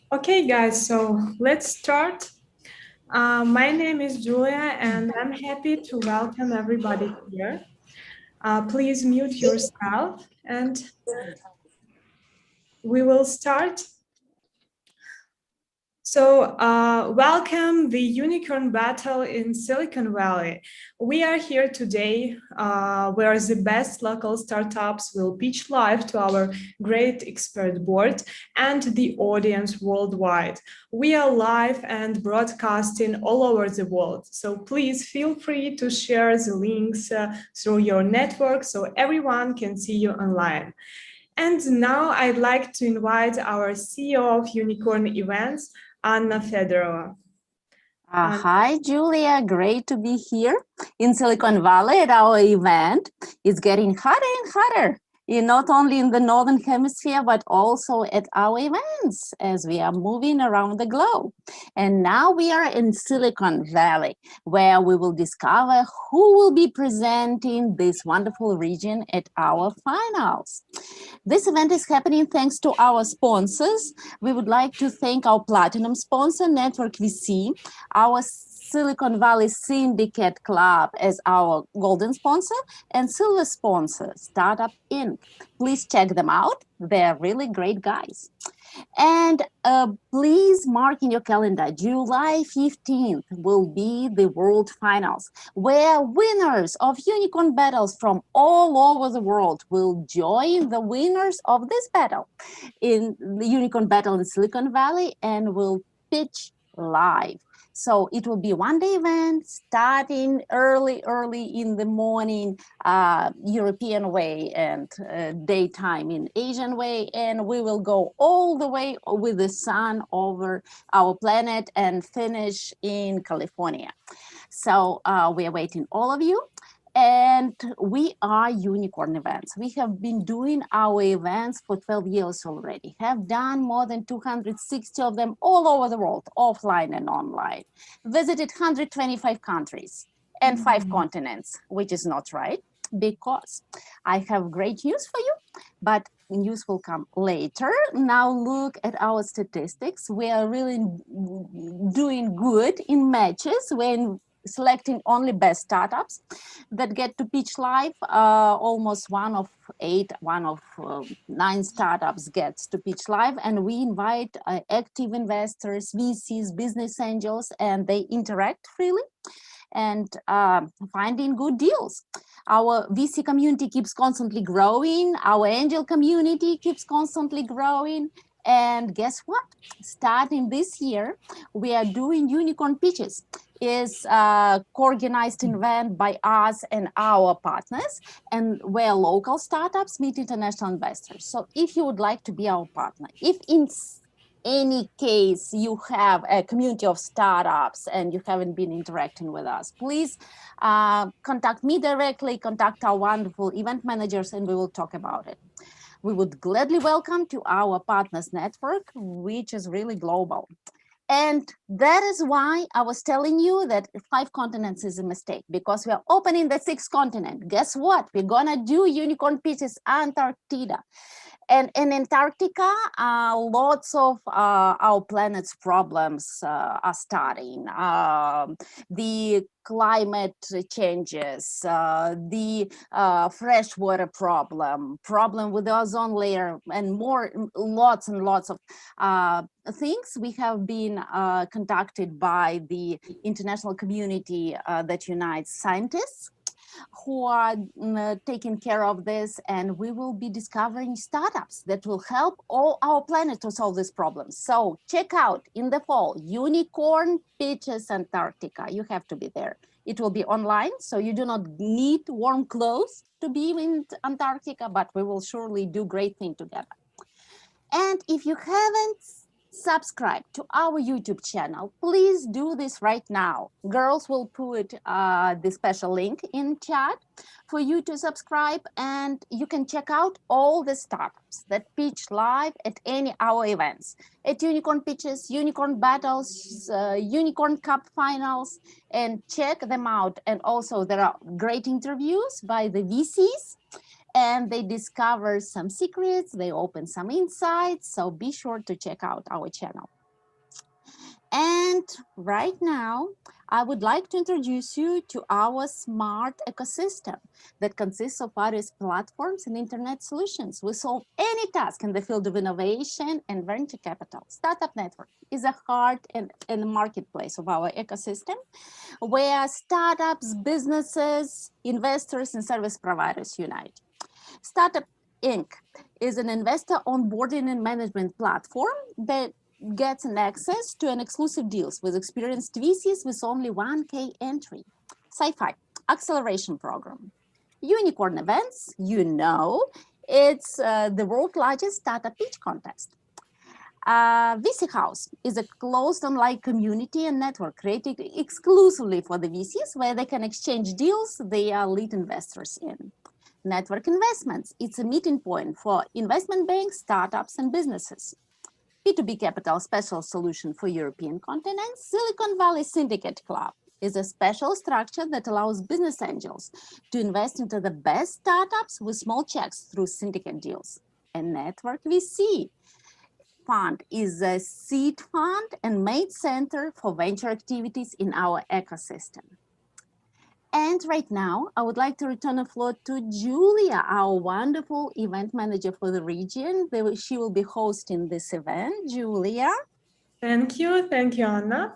Okay, guys, so let's start. My name is Julia, and I'm happy to welcome everybody here. Please mute yourself, and we will start. So welcome the Unicorn Battle in Silicon Valley. We are here today where the best local startups will pitch live to our great expert board and the audience worldwide. We are live and broadcasting all over the world. So please feel free to share the links through your network so everyone can see you online. And now I'd like to invite our CEO of Unicorn.Events, Anna Fedorova. Hi, Julia. Great to be here in Silicon Valley at our event. It's getting hotter and hotter, not only in the Northern Hemisphere, but also at our events as we are moving around the globe. And now we are in Silicon Valley, where we will discover who will be presenting this wonderful region at our finals. This event is happening thanks to our sponsors. We would like to thank our platinum sponsor, Network VC, our Silicon Valley Syndicate Club as our golden sponsor, and silver sponsor, Startup Inc. Please check them out. They're really great guys. And please mark in your calendar, July 15th will be the World Finals, where winners of unicorn battles from all over the world will join the winners of this battle in the unicorn battle in Silicon Valley and will pitch live. So it will be one-day event starting early in the morning, European way, and daytime in Asian way. And we will go all the way with the sun over our planet and finish in California. So we are waiting all of you. And we are Unicorn.Events. We have been doing our events for 12 years already, have done more than 260 of them all over the world, offline and online, visited 125 countries and 5 continents, which is not right, because I have great news for you, but news will come later. Now look at our statistics. We are really doing good in matches when selecting only best startups that get to pitch live. Almost one of 9 startups gets to pitch live, and we invite active investors, VCs, business angels, and they interact freely and finding good deals. Our VC community keeps constantly growing. Our angel community keeps constantly growing. And guess what? Starting this year, we are doing unicorn pitches. Is co-organized event by us and our partners, and where local startups meet international investors. So if you would like to be our partner, if in any case you have a community of startups and you haven't been interacting with us, please contact me directly, contact our wonderful event managers, and we will talk about it. We would gladly welcome to our partners network, which is really global. And that is why I was telling you that 5 continents is a mistake, because we are opening the 6th continent. Guess what? We're gonna do unicorn pitches Antarctica. And in Antarctica, lots of our planet's problems are starting. The climate changes, the freshwater problem with the ozone layer, and more, lots and lots of things. We have been conducted by the international community that unites scientists. who are taking care of this, and we will be discovering startups that will help all our planet to solve these problems. So check out in the fall, Unicorn Pitches Antarctica. You have to be there. It will be online, so you do not need warm clothes to be in Antarctica, but we will surely do great things together. And if you haven't subscribed to our YouTube channel, please do this right now. Girls will put the special link in chat for you to subscribe, and you can check out all the startups that pitch live at any our events, at Unicorn Pitches, Unicorn Battles, Unicorn Cup Finals, and check them out. And also there are great interviews by the VCs, and they discover some secrets, they open some insights, so be sure to check out our channel. And right now, I would like to introduce you to our smart ecosystem that consists of various platforms and internet solutions. We solve any task in the field of innovation and venture capital. Startup Network is a heart and the marketplace of our ecosystem, where startups, businesses, investors, and service providers unite. Startup Inc. is an investor onboarding and management platform that gets an access to an exclusive deals with experienced VCs with only 1K entry. Sci-Fi acceleration program. Unicorn.Events, you know, it's the world's largest startup pitch contest. VC House is a closed online community and network created exclusively for the VCs, where they can exchange deals they are lead investors in. Network Investments, it's a meeting point for investment banks, startups, and businesses. P2B Capital special solution for European continent. Silicon Valley Syndicate Club is a special structure that allows business angels to invest into the best startups with small checks through syndicate deals. And Network VC Fund is a seed fund and main center for venture activities in our ecosystem. And right now, I would like to return the floor to Julia, our wonderful event manager for the region. She will be hosting this event. Julia. Thank you, Anna.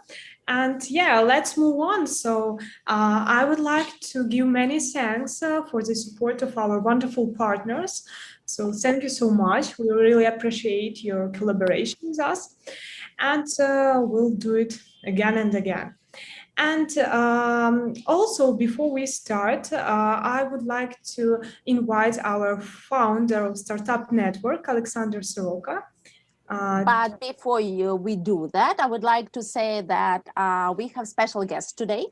And yeah, let's move on. So I would like to give many thanks for the support of our wonderful partners. So thank you so much. We really appreciate your collaboration with us, and we'll do it again and again. And also, before we start, I would like to invite our founder of Startup Network, Alexander Soroka. But before we do that, I would like to say that we have special guests today.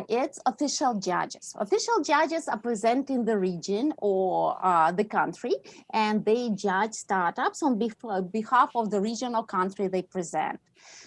It's official judges. Official judges are presenting the region or the country, and they judge startups on behalf of the region or country they present.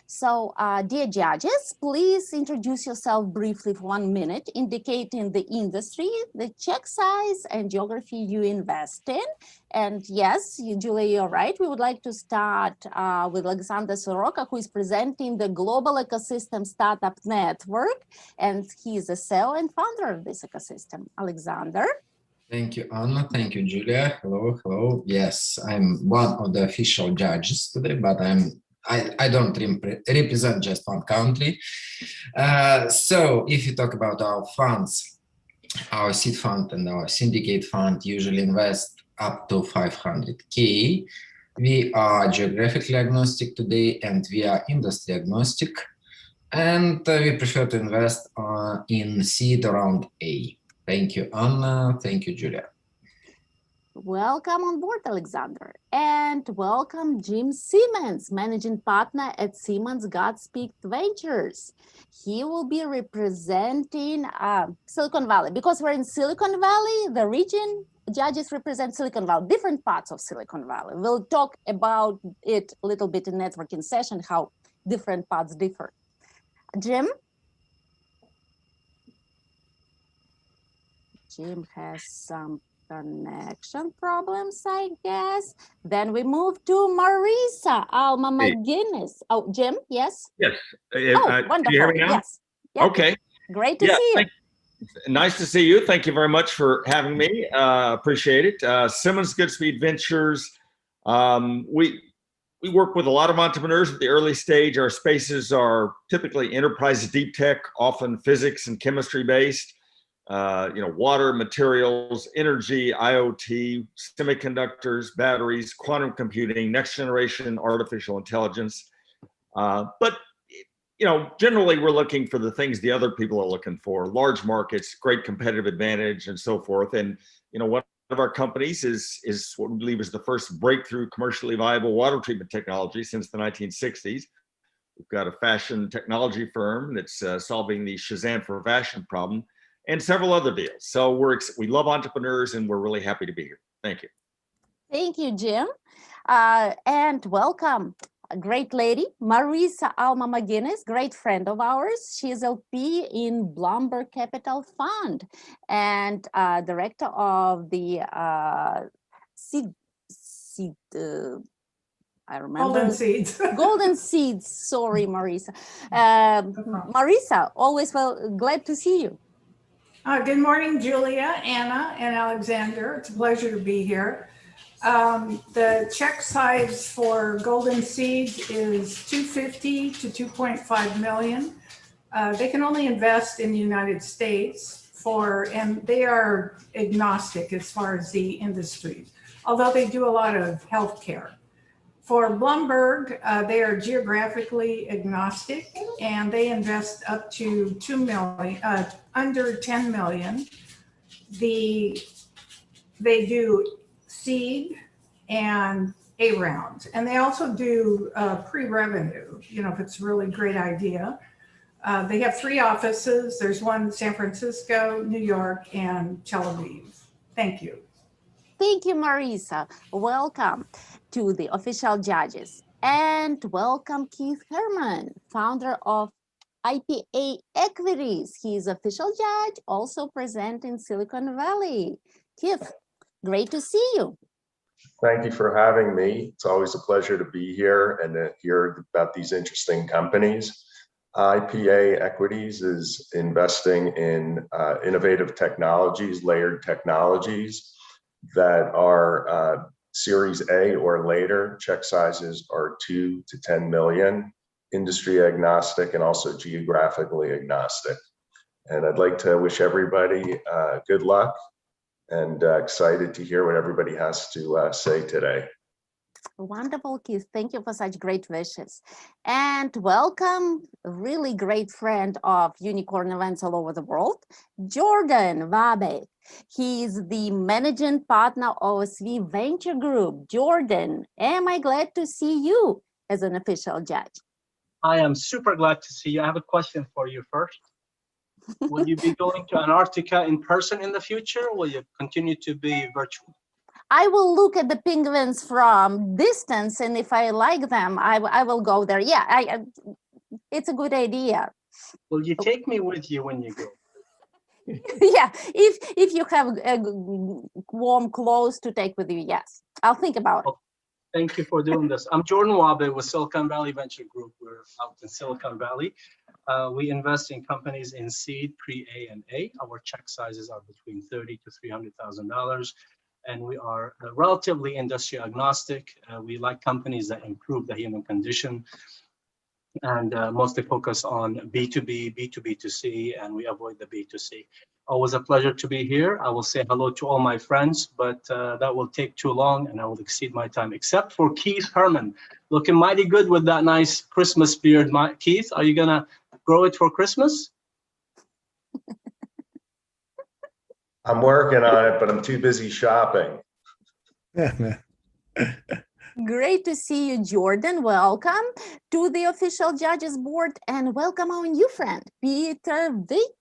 So, dear judges, please introduce yourself briefly for 1 minute, indicating the industry, the check size, and geography you invest in. And yes, Julia, you're right. We would like to start with Alexander Soroka, who is presenting the Global Ecosystem Startup Network, and he is a CEO and founder of this ecosystem. Alexander. Thank you, Anna. Thank you, Julia. Hello, hello. Yes, I'm one of the official judges today, but I don't represent just one country. So if you talk about our funds, our seed fund and our syndicate fund usually invest up to 500K. We are geographically agnostic today, and we are industry agnostic. And we prefer to invest in seed around A. Thank you, Anna. Thank you, Julia. Welcome on board, Alexander. And welcome, Jim Simmons, managing partner at Simmons Godspeed Ventures. He will be representing Silicon Valley. Because we're in Silicon Valley, the region judges represent Silicon Valley, different parts of Silicon Valley. We'll talk about it a little bit in networking session, how different parts differ. Jim? Jim has some connection problems, I guess. Then we move to Marisa, Alma McGinnis. Oh, Jim, yes? Yes. Wonderful. Do you hear me now? Yes. Yep. Okay. Great to see you. Nice to see you. Thank you very much for having me. Appreciate it. Simmons Goodspeed Ventures. We work with a lot of entrepreneurs at the early stage. Our spaces are typically enterprise deep tech, often physics and chemistry based. water, materials, energy, IoT, semiconductors, batteries, quantum computing, next generation artificial intelligence. But generally we're looking for the things the other people are looking for: large markets, great competitive advantage, and so forth. And one of our companies is what we believe is the first breakthrough commercially viable water treatment technology since the 1960s. We've got a fashion technology firm that's solving the Shazam for fashion problem, and several other deals. So we love entrepreneurs, and we're really happy to be here. Thank you. Thank you, Jim. And welcome, a great lady, Marisa Alma McGinnis, great friend of ours. She's LP in Bloomberg Capital Fund and director of the I remember. Golden Seeds. Golden Seeds. Sorry, Marisa. Marisa, always glad to see you. Good morning, Julia, Anna, and Alexander. It's a pleasure to be here. The check size for Golden Seeds is $250 to $2.5 million. They can only invest in the United States and they are agnostic as far as the industries, although they do a lot of healthcare. For Bloomberg, they are geographically agnostic, and they invest up to $2 million, under $10 million. They do seed and A rounds, and they also do pre-revenue, if it's a really great idea. They have 3 offices. There's one in San Francisco, New York, and Tel Aviv. Thank you. Thank you, Marisa. Welcome to the official judges. And welcome Keith Herman, founder of IPA Equities. He is official judge, also present in Silicon Valley. Keith, great to see you. Thank you for having me. It's always a pleasure to be here and to hear about these interesting companies. IPA Equities is investing in innovative technologies, layered technologies that are Series A or later. Check sizes are 2 to 10 million, industry agnostic and also geographically agnostic. And I'd like to wish everybody good luck and excited to hear what everybody has to say today. Wonderful, Keith. Thank you for such great wishes. And welcome, a really great friend of Unicorn.Events all over the world, Jordan Wabe. He is the managing partner of SV Venture Group. Jordan, am I glad to see you as an official judge? I am super glad to see you. I have a question for you first. Will you be going to Antarctica in person in the future, or will you continue to be virtual? I will look at the penguins from distance, and if I like them, I will go there. Yeah, it's a good idea. Will you take me with you when you go? Yeah, if you have warm clothes to take with you, yes. I'll think about it. Thank you for doing this. I'm Jordan Wabe with Silicon Valley Venture Group. We're out in Silicon Valley. We invest in companies in seed, pre-A, and A. Our check sizes are between $30,000 to $300,000. And we are relatively industry agnostic. We like companies that improve the human condition and mostly focus on B2B, B2B2C, and we avoid the B2C. Always a pleasure to be here. I will say hello to all my friends, but that will take too long and I will exceed my time, except for Keith Herman, looking mighty good with that nice Christmas beard. Keith, are you gonna grow it for Christmas? I'm working on it, but I'm too busy shopping. Great to see you, Jordan. Welcome to the official judges board and welcome our new friend, Peter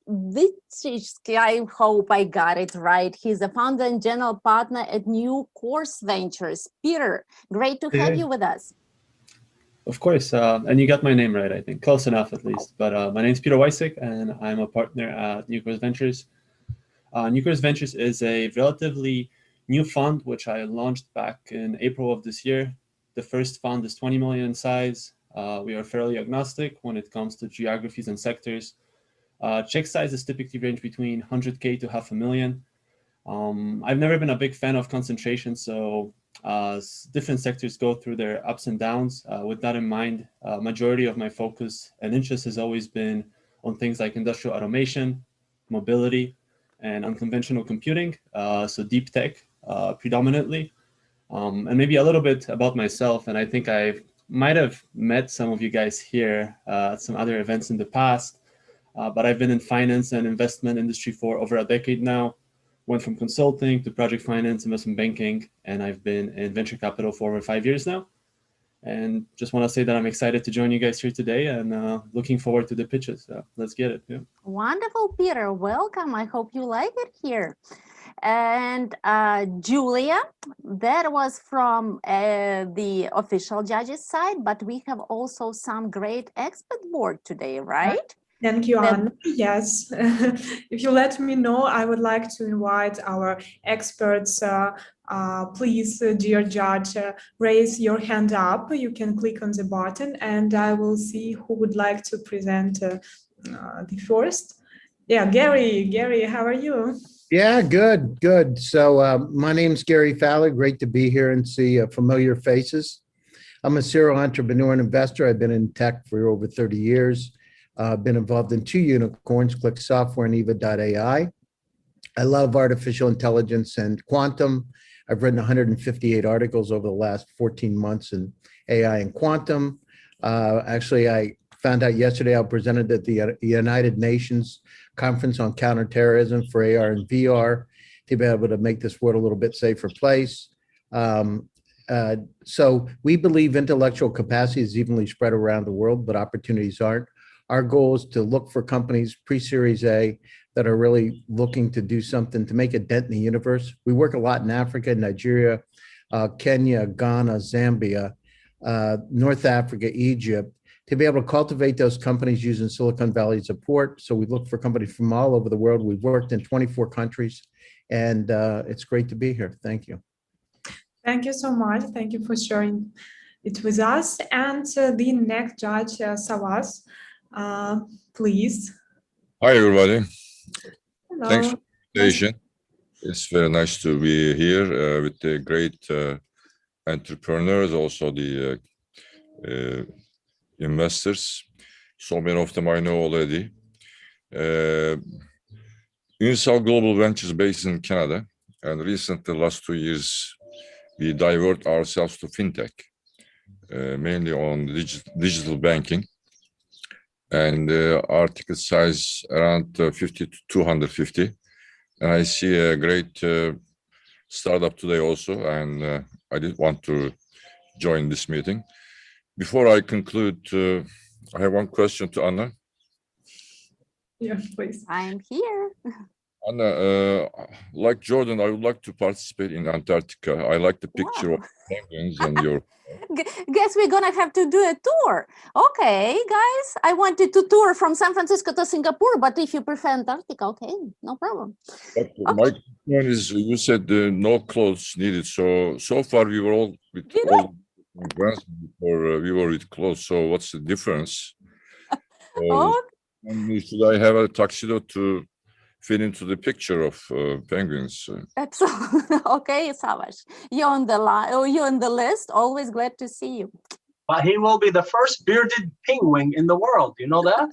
Witschicki. I hope I got it right. He's the founder and general partner at New Course Ventures. Peter, great to have you with us. Of course, and you got my name right, I think, close enough at least. But my name's Peter Witschicki, and I'm a partner at New Course Ventures. New Course Ventures is a relatively new fund, which I launched back in April of this year. The first fund is 20 million in size. We are fairly agnostic when it comes to geographies and sectors. Check sizes typically range between 100K to $500,000. I've never been a big fan of concentration, so different sectors go through their ups and downs. With that in mind, majority of my focus and interest has always been on things like industrial automation, mobility, and unconventional computing, so deep tech predominantly. And maybe a little bit about myself. And I think I might have met some of you guys here at some other events in the past, but I've been in finance and investment industry for over a decade now. Went from consulting to project finance, investment banking, and I've been in venture capital for over 5 years now. And just want to say that I'm excited to join you guys here today and looking forward to the pitches. So let's get it. Yeah. Wonderful, Peter. Welcome. I hope you like it here. And Julia, that was from the official judges side, but we have also some great expert board today, right? Thank you, Anna. Yes. If you let me know, I would like to invite our experts. Please, dear judge, raise your hand up. You can click on the button and I will see who would like to present the first. Yeah, Gary, how are you? Yeah, good. So my name's Gary Fowler. Great to be here and see familiar faces. I'm a serial entrepreneur and investor. I've been in tech for over 30 years. Been involved in 2 unicorns, Click Software and Eva.ai. I love artificial intelligence and quantum. I've written 158 articles over the last 14 months in AI and quantum. Actually, I found out yesterday I presented at the United Nations Conference on Counterterrorism for AR and VR to be able to make this world a little bit safer place. So we believe intellectual capacity is evenly spread around the world, but opportunities aren't. Our goal is to look for companies pre-Series A that are really looking to do something to make a dent in the universe. We work a lot in Africa, Nigeria, Kenya, Ghana, Zambia, North Africa, Egypt, to be able to cultivate those companies using Silicon Valley support. So we look for companies from all over the world. We've worked in 24 countries, and it's great to be here. Thank you. Thank you so much. Thank you for sharing it with us. And the next judge, Savas, please. Hi, everybody. Hello. Thanks for the invitation. It's very nice to be here with the great entrepreneurs, also the investors. So many of them I know already. Unisal Global Ventures based in Canada, and recently, the last 2 years, we divert ourselves to fintech, mainly on digital banking. And our ticket size around 50 to 250. And I see a great startup today also, and I did want to join this meeting. Before I conclude, I have one question to Anna. Yeah, please. I'm here. Anna, like Jordan, I would like to participate in Antarctica. I like the picture of penguins and your... Guess we're gonna have to do a tour. Okay, guys, I wanted to tour from San Francisco to Singapore, but if you prefer Antarctica, okay, no problem. Okay. My question is, you said no clothes needed. So far we were all with all brands before we were with clothes. So what's the difference? And should I have a tuxedo to fit into the picture of penguins? Absolutely. Okay, Savas, you're on the line. Oh, you're on the list. Always glad to see you. But he will be the first bearded penguin in the world. You know that?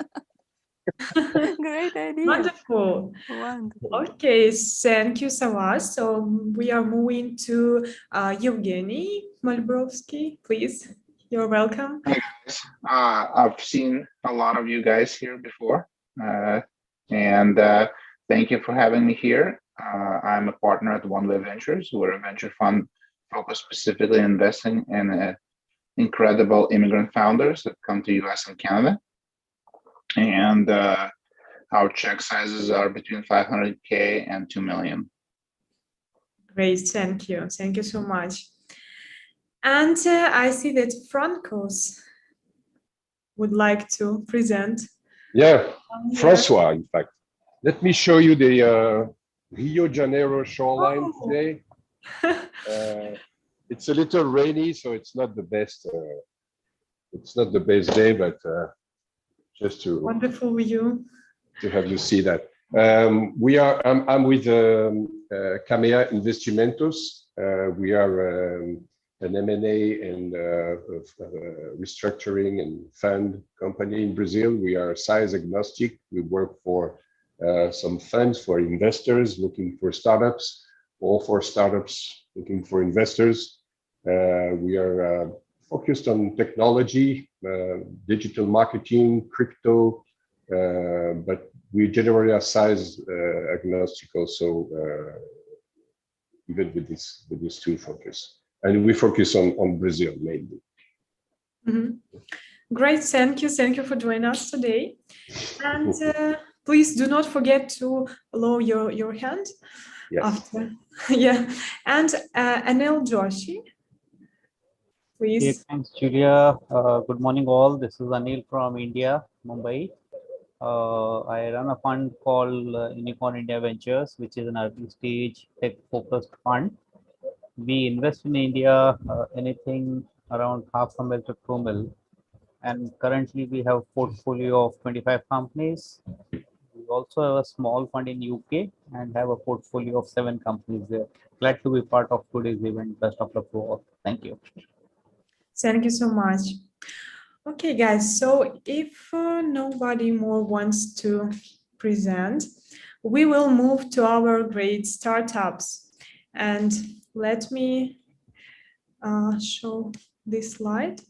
Great idea. Wonderful. Wonderful. Okay, thank you, Savas. So we are moving to Evgeny Malbrovsky. Please, you're welcome. Hey guys, I've seen a lot of you guys here before, and thank you for having me here. I'm a partner at One Way Ventures. We're a venture fund focused specifically on investing in incredible immigrant founders that come to US and Canada. And our check sizes are between 500K and 2 million. Great, thank you. Thank you so much. And I see that Francos would like to present. Yeah, Francois, in fact. Let me show you the Rio Janeiro shoreline today. It's a little rainy, so it's not the best. It's not the best day, but just to wonderful view to have you see that. I'm with Camea Investimentos. We are an M&A and restructuring and fund company in Brazil. We are size agnostic. We work for some funds for investors looking for startups, or for startups looking for investors. We are focused on technology, digital marketing, crypto, but we generally are size agnostic also, even with these two focus. And we focus on Brazil mainly. Great, thank you for joining us today. And please do not forget to lower your hand. Yes. After. Yeah, and Anil Joshi, please. Okay, thanks, Julia. Good morning, all. This is Anil from India, Mumbai. I run a fund called Unicorn.Ventures, which is an early stage tech-focused fund. We invest in India anything around $500,000 to $2 million. And currently we have a portfolio of 25 companies. We also have a small fund in UK and have a portfolio of 7 companies there. Glad to be part of today's event. Best of luck to all. Thank you. Thank you so much. Okay, guys, so if nobody more wants to present, we will move to our great startups. And let me show this slide.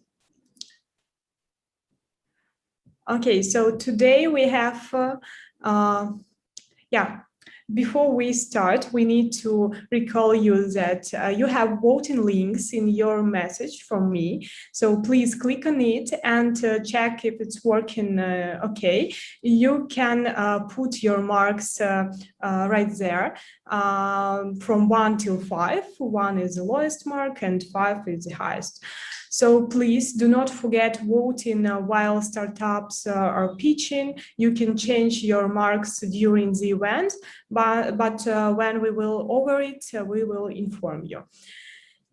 Okay, so today we have, before we start, we need to recall you that you have voting links in your message from me. So please click on it and check if it's working okay. You can put your marks right there from 1 till 5. 1 is the lowest mark and 5 is the highest. So please do not forget voting while startups are pitching. You can change your marks during the event, but when we will over it, we will inform you.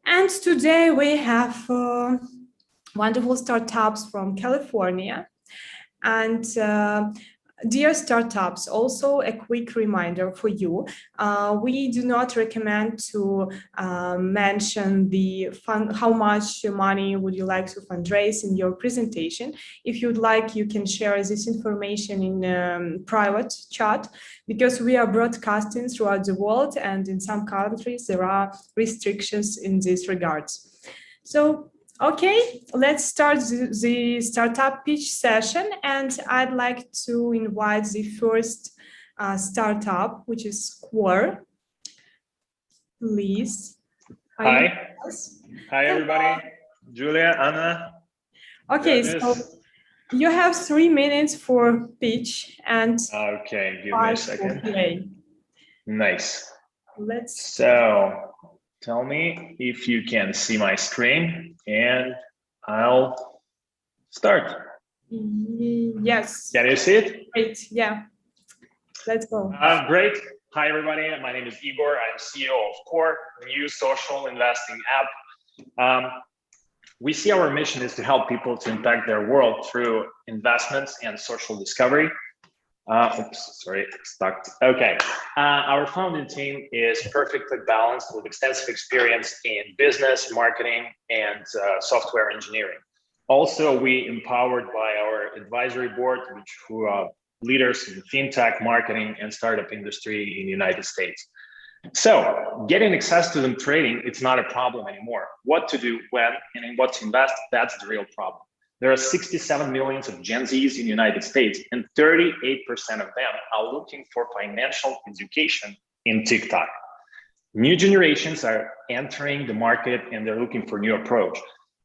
And today we have wonderful startups from California. And dear startups, also a quick reminder for you. We do not recommend to mention the fund, how much money would you like to fundraise in your presentation. If you'd like, you can share this information in private chat, because we are broadcasting throughout the world, and in some countries there are restrictions in this regards. So, okay, let's start the startup pitch session, and I'd like to invite the first startup, which is Qooore. Please. Hi. Hi, everybody. Julia, Anna. Okay, so you have 3 minutes for pitch and okay, give me a second. Play. Nice. Let's. So, tell me if you can see my screen and I'll start. Yes. Can you see it? Great, yeah. Let's go. Great. Hi, everybody. My name is Igor. I'm CEO of Qooore, new social investing app. We see our mission is to help people to impact their world through investments and social discovery. Oops, sorry, stuck. Okay. Our founding team is perfectly balanced with extensive experience in business, marketing, and software engineering. Also, we empowered by our advisory board, who are leaders in fintech, marketing, and startup industry in the United States. So getting access to them trading, it's not a problem anymore. What to do, when, and in what to invest, that's the real problem. There are 67 million of Gen Zs in the United States, and 38% of them are looking for financial education in TikTok. New generations are entering the market and they're looking for a new approach.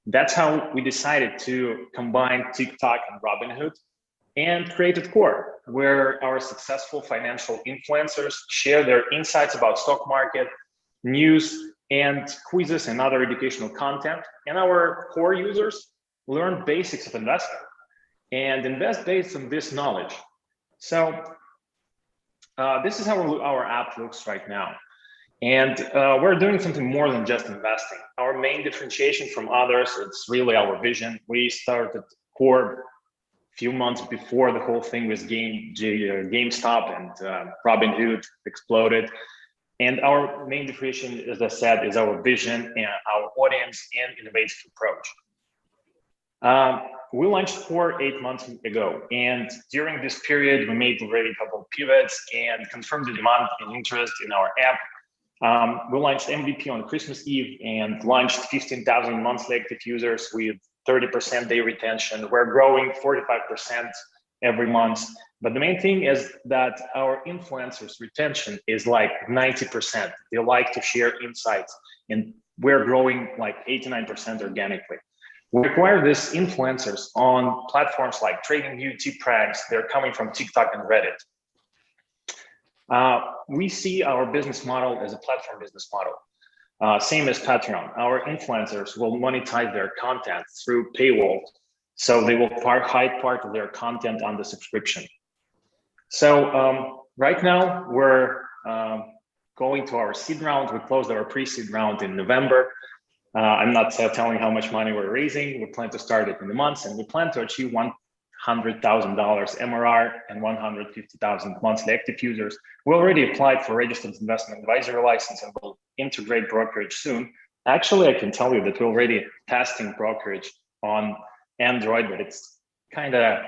That's how we decided to combine TikTok and Robinhood and created Qooore, where our successful financial influencers share their insights about stock market, news, and quizzes and other educational content. And our core users learn basics of investing and invest based on this knowledge. So this is how our app looks right now. And we're doing something more than just investing. Our main differentiation from others, it's really our vision. We started Qooore a few months before the whole thing with GameStop and Robinhood exploded. And our main differentiation, as I said, is our vision and our audience and innovative approach. We launched Qooore 8 months ago, and during this period, we made already a couple of pivots and confirmed the demand and interest in our app. We launched MVP on Christmas Eve and launched 15,000 monthly active users with 30% day retention. We're growing 45% every month. But the main thing is that our influencers retention is like 90%. They like to share insights, and we're growing like 89% organically. We acquire these influencers on platforms like TradingView, TipRanks. They're coming from TikTok and Reddit. We see our business model as a platform business model. Same as Patreon. Our influencers will monetize their content through paywall. So they will hide part of their content on the subscription. So right now we're going to our seed round. We closed our pre-seed round in November. I'm not telling how much money we're raising. We plan to start it in the months, and we plan to achieve $100,000 MRR and 150,000 monthly active users. We already applied for registered investment advisory license and will integrate brokerage soon. Actually, I can tell you that we're already testing brokerage on Android, but it's kind of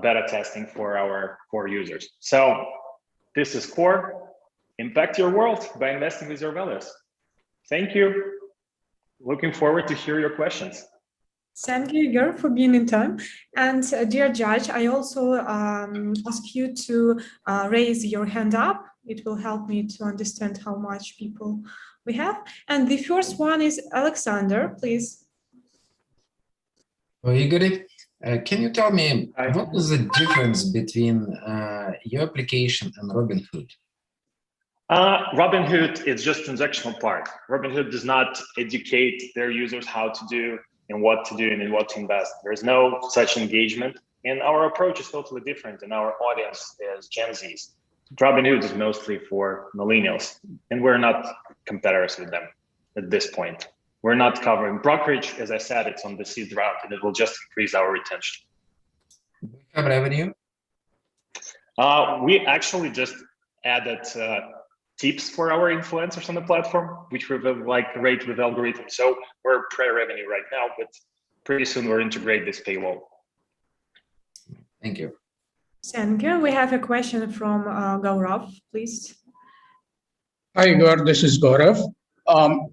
beta testing for our core users. So this is Qooore. Impact your world by investing with your values. Thank you. Looking forward to hear your questions. Thank you, Igor, for being in time. And dear judge, I also ask you to raise your hand up. It will help me to understand how much people we have. And the first one is Alexander, please. Oh, Igor, can you tell me what is the difference between your application and Robinhood? Robinhood is just transactional part. Robinhood does not educate their users how to do and what to do and in what to invest. There's no such engagement, and our approach is totally different, and our audience is Gen Zs. Robinhood is mostly for millennials, and we're not competitors with them at this point. We're not covering brokerage. As I said, it's on the seed round, and it will just increase our retention. Have revenue? We actually just added tips for our influencers on the platform, which we will like rate with algorithms. So we're pre-revenue right now, but pretty soon we'll integrate this paywall. Thank you. Thank you. We have a question from Gaurav, please. Hi, Igor. This is Gaurav.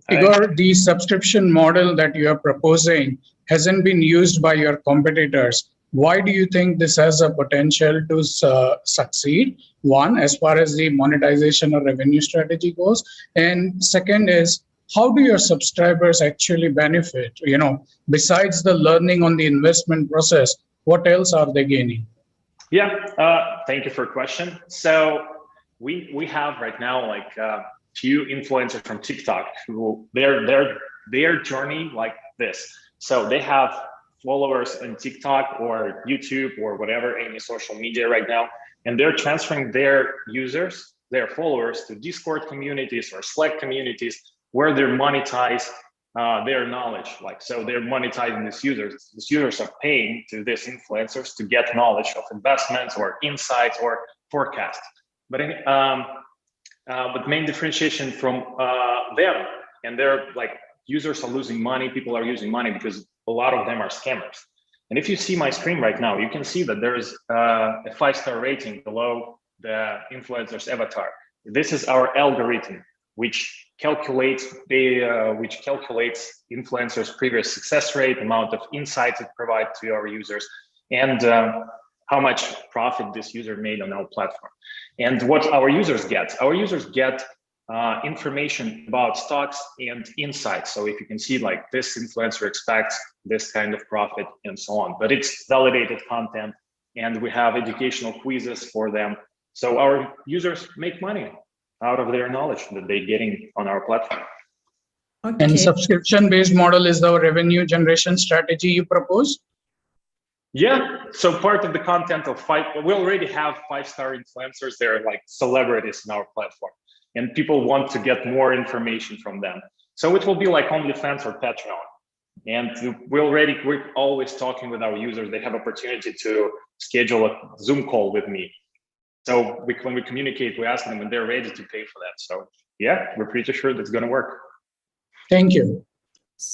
Igor, the subscription model that you are proposing hasn't been used by your competitors. Why do you think this has a potential to succeed? One, as far as the monetization or revenue strategy goes. And second is, how do your subscribers actually benefit? You know, besides the learning on the investment process, what else are they gaining? Yeah, thank you for your question. So we have right now like few influencers from TikTok who their journey like this. So they have followers on TikTok or YouTube or whatever, any social media right now, and they're transferring their users, their followers to Discord communities or Slack communities where they monetize their knowledge. Like, so they're monetizing these users. These users are paying to these influencers to get knowledge of investments or insights or forecasts. But main differentiation from them, and they're like, users are losing money, people are using money because a lot of them are scammers. And if you see my screen right now, you can see that there is a 5-star rating below the influencer's avatar. This is our algorithm, which calculates influencers' previous success rate, amount of insights it provides to our users, and how much profit this user made on our platform. And what our users get information about stocks and insights. So if you can see like this influencer expects this kind of profit and so on, but it's validated content, and we have educational quizzes for them. So our users make money out of their knowledge that they're getting on our platform. Okay. And subscription-based model is the revenue generation strategy you propose? Yeah, so part of the content of we already have 5-star influencers. They're like celebrities in our platform, and people want to get more information from them. So it will be like OnlyFans or Patreon. And we're always talking with our users. They have opportunity to schedule a Zoom call with me. So when we communicate, we ask them when they're ready to pay for that. So yeah, we're pretty sure that's going to work. Thank you.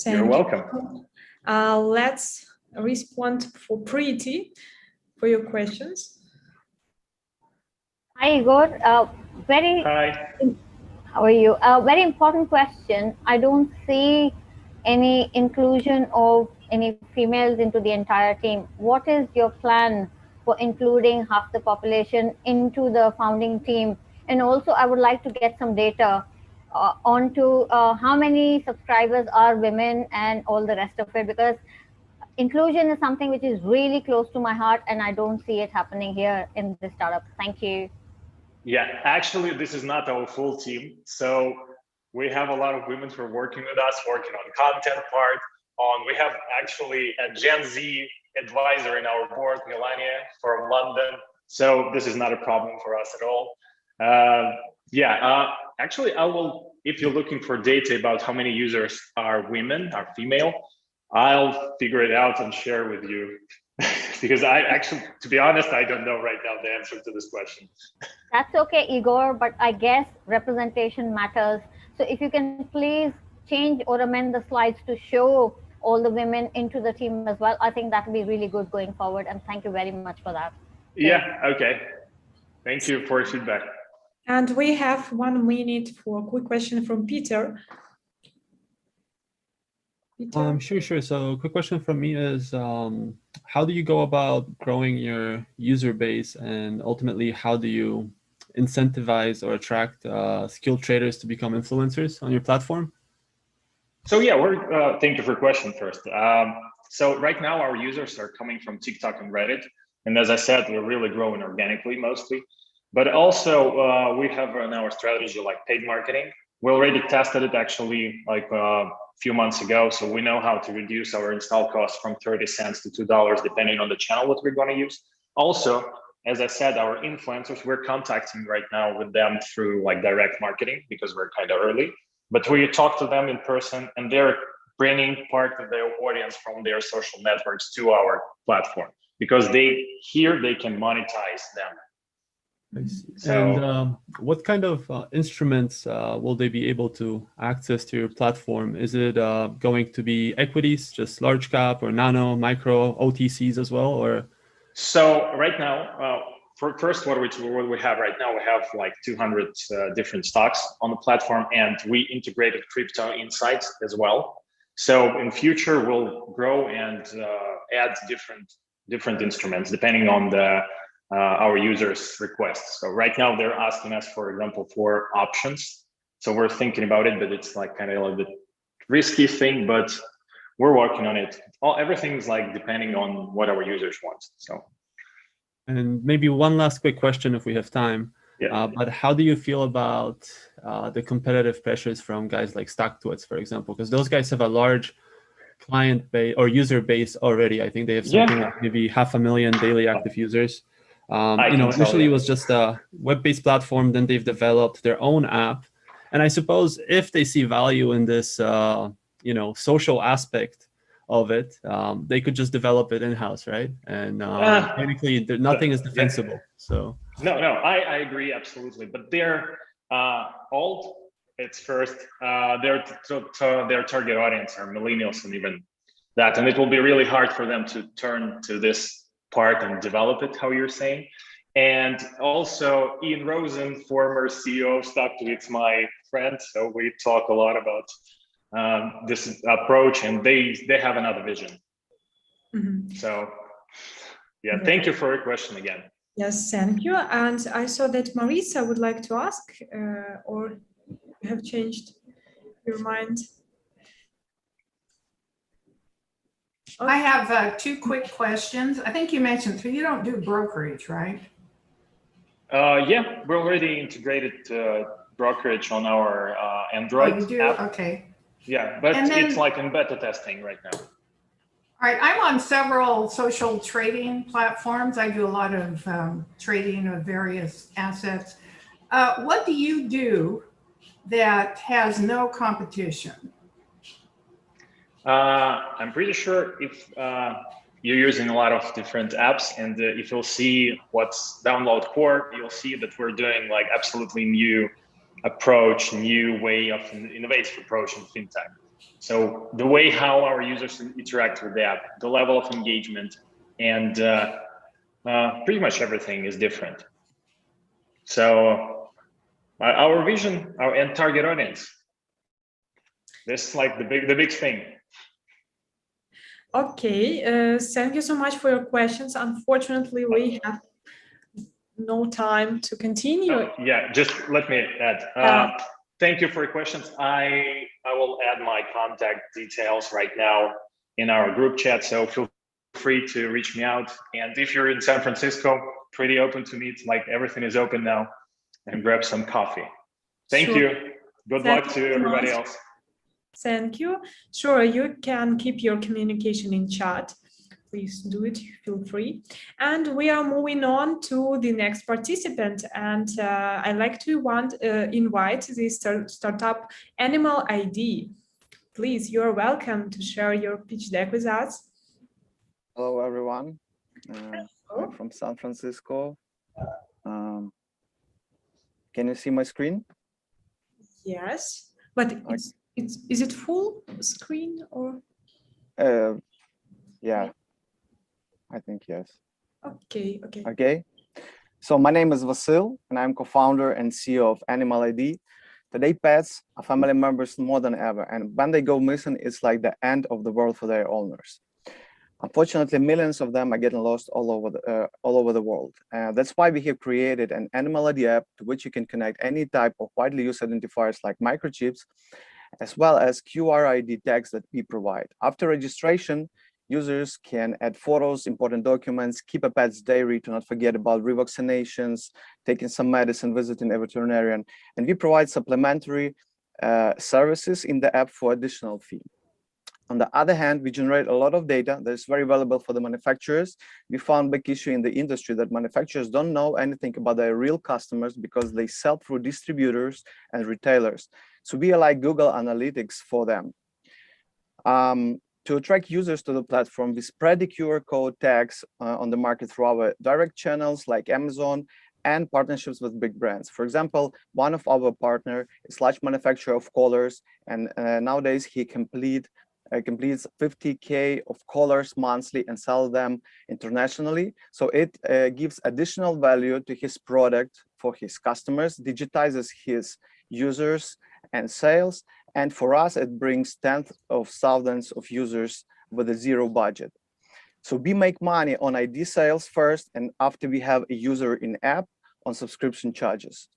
You're welcome. Let's respond for Preeti for your questions. Hi, Igor. Hi. How are you? Very important question. I don't see any inclusion of any females into the entire team. What is your plan for including half the population into the founding team? And also, I would like to get some data onto how many subscribers are women and all the rest of it, because inclusion is something which is really close to my heart, and I don't see it happening here in this startup. Thank you. Yeah, actually, this is not our full team. So we have a lot of women who are working with us, working on content part. We have actually a Gen Z advisor in our board, Melania from London. So this is not a problem for us at all. Actually, I will, if you're looking for data about how many users are women, are female, I'll figure it out and share with you. Because I actually, to be honest, I don't know right now the answer to this question. That's okay, Igor, but I guess representation matters. So if you can please change or amend the slides to show all the women into the team as well, I think that would be really good going forward. And thank you very much for that. Yeah, okay. Thank you for your feedback. And we have 1 minute for a quick question from Peter. Sure. So quick question from me is, how do you go about growing your user base, and ultimately, how do you incentivize or attract skilled traders to become influencers on your platform? So yeah, thank you for your question first. So right now our users are coming from TikTok and Reddit. And as I said, we're really growing organically mostly. But also we have in our strategy like paid marketing. We already tested it actually like a few months ago. So we know how to reduce our install costs from 30 cents to $2, depending on the channel what we're going to use. Also, as I said, our influencers, we're contacting right now with them through like direct marketing because we're kind of early. But we talk to them in person and they're bringing part of their audience from their social networks to our platform because they can monetize them. So, and what kind of instruments will they be able to access to your platform? Is it going to be equities, just large cap or nano, micro, OTCs as well, or? So right now, first, what we have right now, we have like 200 different stocks on the platform, and we integrated crypto insights as well. So in future, we'll grow and add different instruments depending on our users' requests. So right now they're asking us, for example, for options. So we're thinking about it, but it's like kind of a little bit risky thing, but we're working on it. Everything's like depending on what our users want. So. And maybe one last quick question if we have time. Yeah. But how do you feel about the competitive pressures from guys like StockTwits, for example? Because those guys have a large client base or user base already. I think they have something like maybe 500,000 daily active users. Initially it was just a web-based platform. Then they've developed their own app. And I suppose if they see value in this, social aspect of it, they could just develop it in-house, right? And technically, nothing is defensible. So no, I agree absolutely. But they're old. It's first their target audience are millennials and even that, and it will be really hard for them to turn to this part and develop it, how you're saying. And also Ian Rosen, former CEO of StockTwits, my friend. So we talk a lot about this approach, and they have another vision. Mm-hmm. So yeah, thank you for your question again. Yes, thank you. And I saw that Marisa would like to ask, or you have changed your mind. I have 2 quick questions. I think you mentioned, so you don't do brokerage, right? Yeah, we're already integrated brokerage on our Android you do? app. Okay. Yeah, but it's like in beta testing right now. All right, I'm on several social trading platforms. I do a lot of trading of various assets. What do you do that has no competition? I'm pretty sure if you're using a lot of different apps, and if you'll see what's download Qooore, you'll see that we're doing like absolutely new approach, new way of innovative approach in fintech. So the way how our users interact with the app, the level of engagement, and pretty much everything is different. So our vision, our end target audience, this is like the big thing. Okay, thank you so much for your questions. Unfortunately, we have no time to continue. Oh, yeah, just let me add. Thank you for your questions. I will add my contact details right now in our group chat, so feel free to reach me out. And if you're in San Francisco, pretty open to meet, like everything is open now, and grab some coffee. Thank you. Good luck to everybody else. Thank you. Sure, you can keep your communication in chat. Please do it, feel free. And we are moving on to the next participant. And I'd like to invite the startup Animal ID. Please, you're welcome to share your pitch deck with us. Hello, everyone. I'm from San Francisco. Can you see my screen? Yes, but is it full screen or? Yeah, I think yes. Okay. Okay. So my name is Vasil, and I'm co-founder and CEO of Animal ID. Today, pets are family members more than ever, and when they go missing, it's like the end of the world for their owners. Unfortunately, millions of them are getting lost all over the world. That's why we have created an Animal ID app to which you can connect any type of widely used identifiers like microchips, as well as QR ID tags that we provide. After registration, users can add photos, important documents, keep a pet's diary to not forget about revaccinations, taking some medicine, visiting a veterinarian, and we provide supplementary services in the app for additional fee. On the other hand, we generate a lot of data that is very valuable for the manufacturers. We found big issue in the industry that manufacturers don't know anything about their real customers because they sell through distributors and retailers. So we are like Google Analytics for them. To attract users to the platform, we spread the QR code tags on the market through our direct channels like Amazon and partnerships with big brands. For example, one of our partners is large manufacturer of collars, and nowadays he completes 50K of collars monthly and sell them internationally. So it gives additional value to his product for his customers, digitizes his users and sales. And for us, it brings tens of thousands of users with a zero budget. So we make money on ID sales first, and after we have a user in app on subscription charges.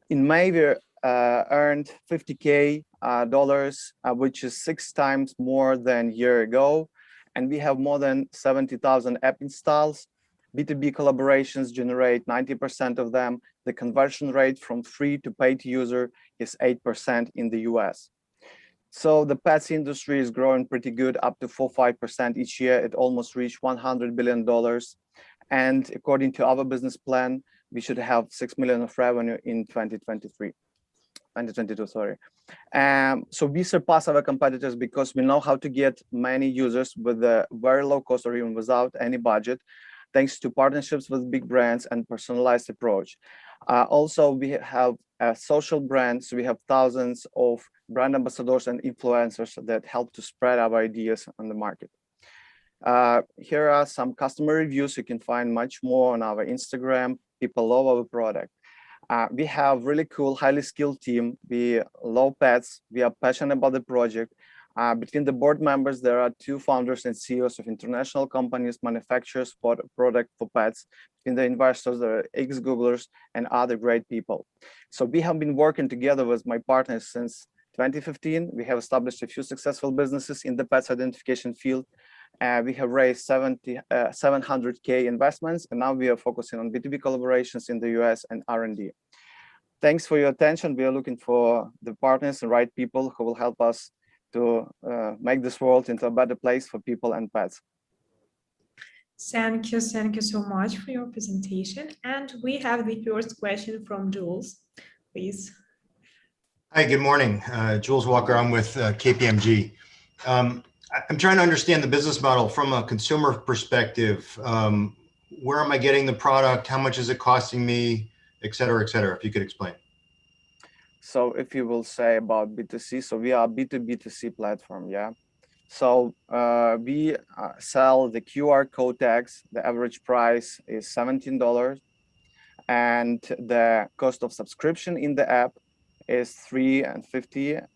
In May, we earned $50K, which is 6 times more than a year ago. And we have more than 70,000 app installs. B2B collaborations generate 90% of them. The conversion rate from free to paid user is 8% in the US. So the pets industry is growing pretty good, up to 4-5% each year. It almost reached $100 billion. And according to our business plan, we should have 6 million of revenue in 2022, sorry. So we surpass our competitors because we know how to get many users with a very low cost or even without any budget, thanks to partnerships with big brands and personalized approach. Also, we have a social brand, so we have thousands of brand ambassadors and influencers that help to spread our ideas on the market. Here are some customer reviews. You can find much more on our Instagram. People love our product. We have really cool, highly skilled team. We love pets. We are passionate about the project. Between the board members, there are 2 founders and CEOs of international companies, manufacturers for product for pets. In the investors, there are ex-Googlers and other great people. So we have been working together with my partners since 2015. We have established a few successful businesses in the pets identification field. We have raised 700K investments, and now we are focusing on B2B collaborations in the US and R&D. Thanks for your attention. We are looking for the partners and right people who will help us to make this world into a better place for people and pets. Thank you so much for your presentation. And we have the first question from Jules, please. Hi, good morning. Jules Walker, I'm with KPMG. I'm trying to understand the business model from a consumer perspective. Where am I getting the product? How much is it costing me, et cetera, if you could explain. So if you will say about B2C, so we are B2B2C platform, yeah. So we sell the QR code tags. The average price is $17, and the cost of subscription in the app is $3.50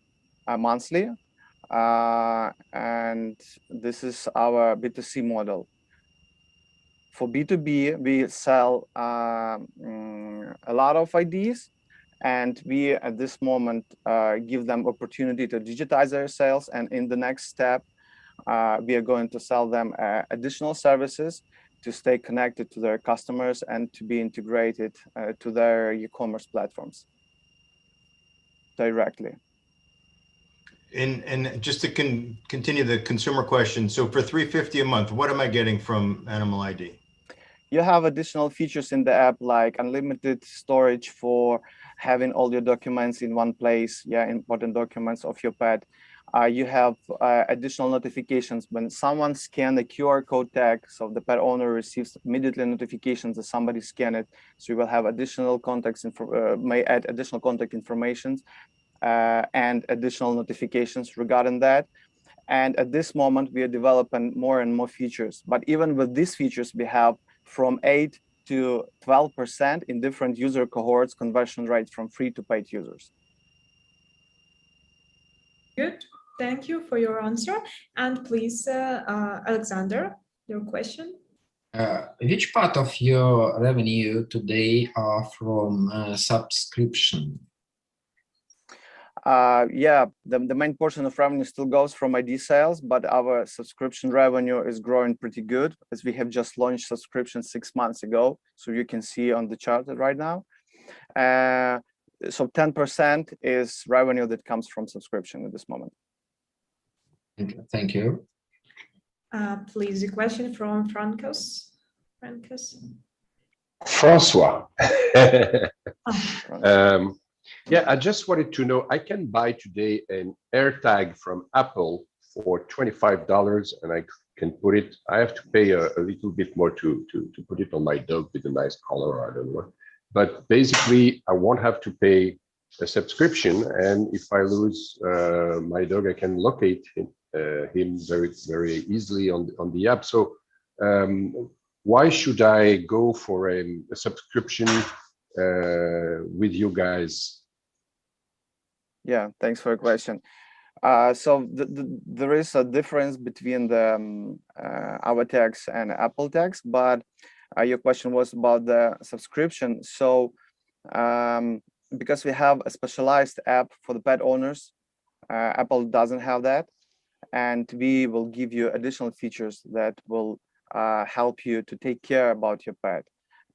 monthly. And this is our B2C model. For B2B, we sell a lot of IDs, and we at this moment give them opportunity to digitize their sales. And in the next step, we are going to sell them additional services to stay connected to their customers and to be integrated to their e-commerce platforms directly. And just to continue the consumer question, so for $3.50 a month, what am I getting from Animal ID? You have additional features in the app, like unlimited storage for having all your documents in one place, yeah, important documents of your pet. You have additional notifications when someone scans the QR code tag, so the pet owner receives immediately notifications that somebody scanned it. So you will have additional contacts, may add additional contact information and additional notifications regarding that. And at this moment, we are developing more and more features. But even with these features, we have from 8 to 12% in different user cohorts conversion rate from free to paid users. Good. Thank you for your answer. And please, Alexander, your question. Which part of your revenue today are from subscription? Yeah, the main portion of revenue still goes from ID sales, but our subscription revenue is growing pretty good as we have just launched subscription 6 months ago. So you can see on the chart right now. So 10% is revenue that comes from subscription at this moment. Thank you. Please, a question from Francos. Francois. Yeah, I just wanted to know, I can buy today an AirTag from Apple for $25 and I can put it, I have to pay a little bit more to put it on my dog with a nice collar, I don't know. But basically, I won't have to pay a subscription. And if I lose my dog, I can locate him very, very easily on the app. So why should I go for a subscription with you guys? Yeah, thanks for your question. So there is a difference between the our tags and Apple tags, but your question was about the subscription. So because we have a specialized app for the pet owners, Apple doesn't have that, and we will give you additional features that will help you to take care about your pet,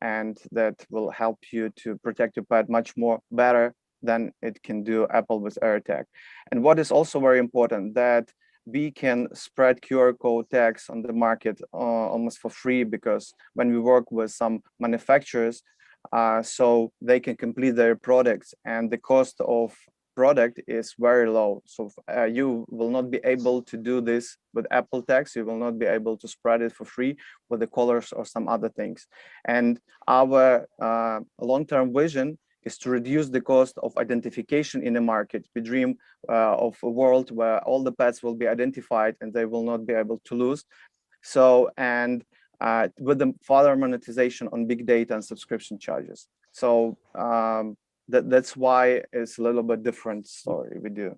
and that will help you to protect your pet much more better than it can do Apple with AirTag. And what is also very important, that we can spread QR code tags on the market almost for free, because when we work with some manufacturers, so they can complete their products, and the cost of product is very low. So you will not be able to do this with Apple tags. You will not be able to spread it for free with the colors or some other things. And our long-term vision is to reduce the cost of identification in the market. We dream of a world where all the pets will be identified and they will not be able to lose. So, and with the further monetization on big data and subscription charges. So that's why it's a little bit different story we do.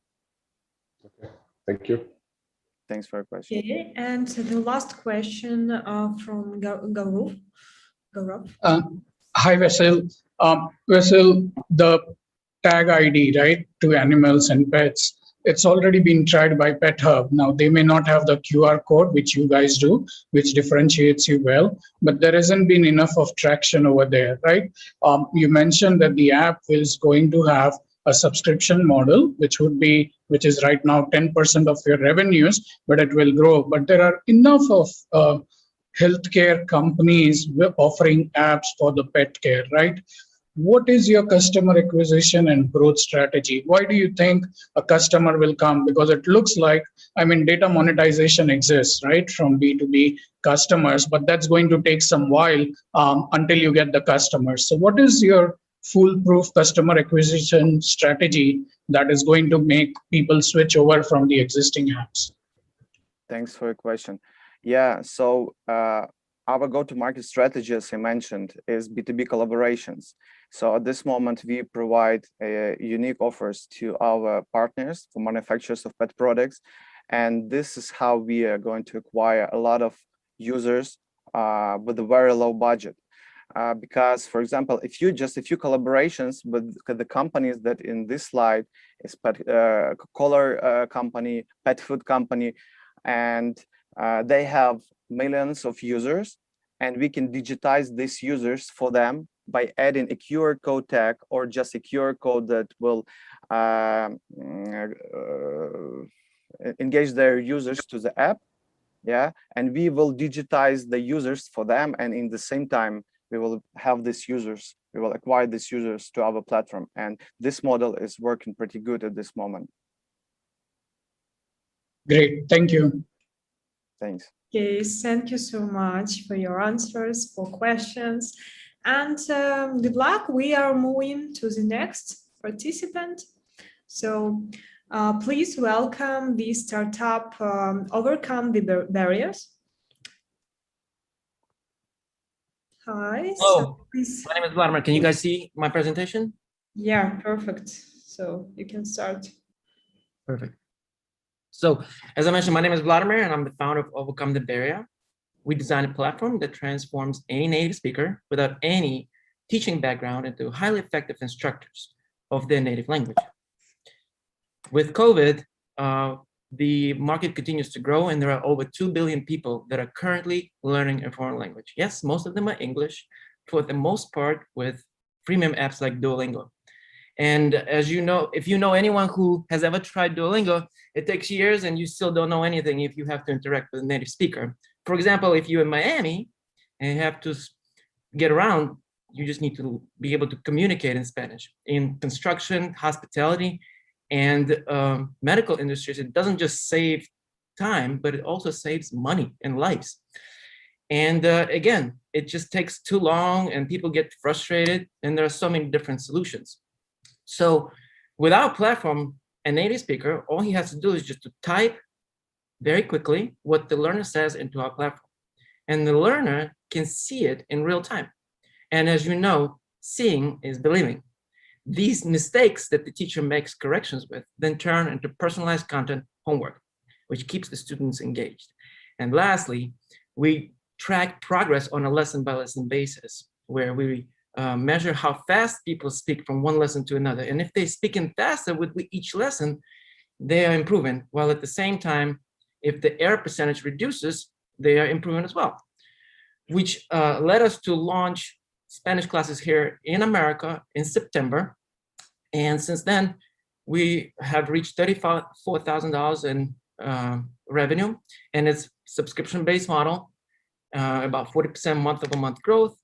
Okay, thank you. Thanks for your question. Okay, and the last question from Gaurav. Hi, Vasil. Vasil, the tag ID, right, to animals and pets, it's already been tried by Pet Hub. Now, they may not have the QR code, which you guys do, which differentiates you well, but there hasn't been enough of traction over there, right? You mentioned that the app is going to have a subscription model, which is right now 10% of your revenues, but it will grow. But there are enough of healthcare companies offering apps for the pet care, right? What is your customer acquisition and growth strategy? Why do you think a customer will come? Because it looks like, I mean, data monetization exists, right, from B2B customers, but that's going to take some while until you get the customers. So what is your foolproof customer acquisition strategy that is going to make people switch over from the existing apps? Thanks for your question. Yeah, so our go-to-market strategy, as I mentioned, is B2B collaborations. So at this moment, we provide unique offers to our partners for manufacturers of pet products. And this is how we are going to acquire a lot of users with a very low budget. Because, for example, if you collaborations with the companies that in this slide is pet color company, pet food company, and they have millions of users, and we can digitize these users for them by adding a QR code tag or just a QR code that will engage their users to the app. Yeah, and we will digitize the users for them, and in the same time we will have these users, we will acquire these users to our platform, and this model is working pretty good at this moment. Great, thank you. Thanks. Okay, thank you so much for your answers, for questions, and good luck. We are moving to the next participant. So please welcome the startup Overcome the Barriers. Hi. Hello, please. my name is Vladimir. Can you guys see my presentation? Yeah, perfect. So you can start. Perfect. So as I mentioned, my name is Vladimir and I'm the founder of Overcome the Barrier. We designed a platform that transforms any native speaker without any teaching background into highly effective instructors of their native language. With COVID, the market continues to grow and there are over 2 billion people that are currently learning a foreign language. Yes, most of them are English, for the most part with freemium apps like Duolingo. And as you know, if you know anyone who has ever tried Duolingo, it takes years and you still don't know anything if you have to interact with a native speaker. For example, if you're in Miami and you have to get around, you just need to be able to communicate in Spanish. In construction, hospitality, and medical industries, it doesn't just save time, but it also saves money and lives. And again, it just takes too long and people get frustrated and there are so many different solutions. So with our platform, a native speaker, all he has to do is just to type very quickly what the learner says into our platform. And the learner can see it in real time. And as you know, seeing is believing. These mistakes that the teacher makes corrections with then turn into personalized content homework, which keeps the students engaged. And lastly, we track progress on a lesson-by-lesson basis, where we measure how fast people speak from one lesson to another. And if they speak in faster with each lesson, they are improving, while at the same time, if the error percentage reduces, they are improving as well, which led us to launch Spanish classes here in America in September. And since then, we have reached $34,000 in revenue, and it's subscription-based model, about 40% month-over-month growth,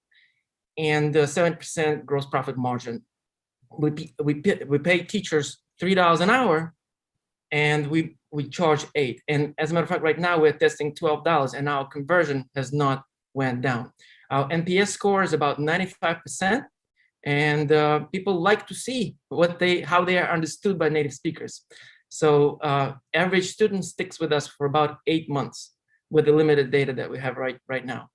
and 7% gross profit margin. We pay teachers $3 an hour, and we charge $8. And as a matter of fact, right now we're testing $12, and our conversion has not went down. Our NPS score is about 95%, and people like to see how they are understood by native speakers. So average student sticks with us for about 8 months with the limited data that we have right now.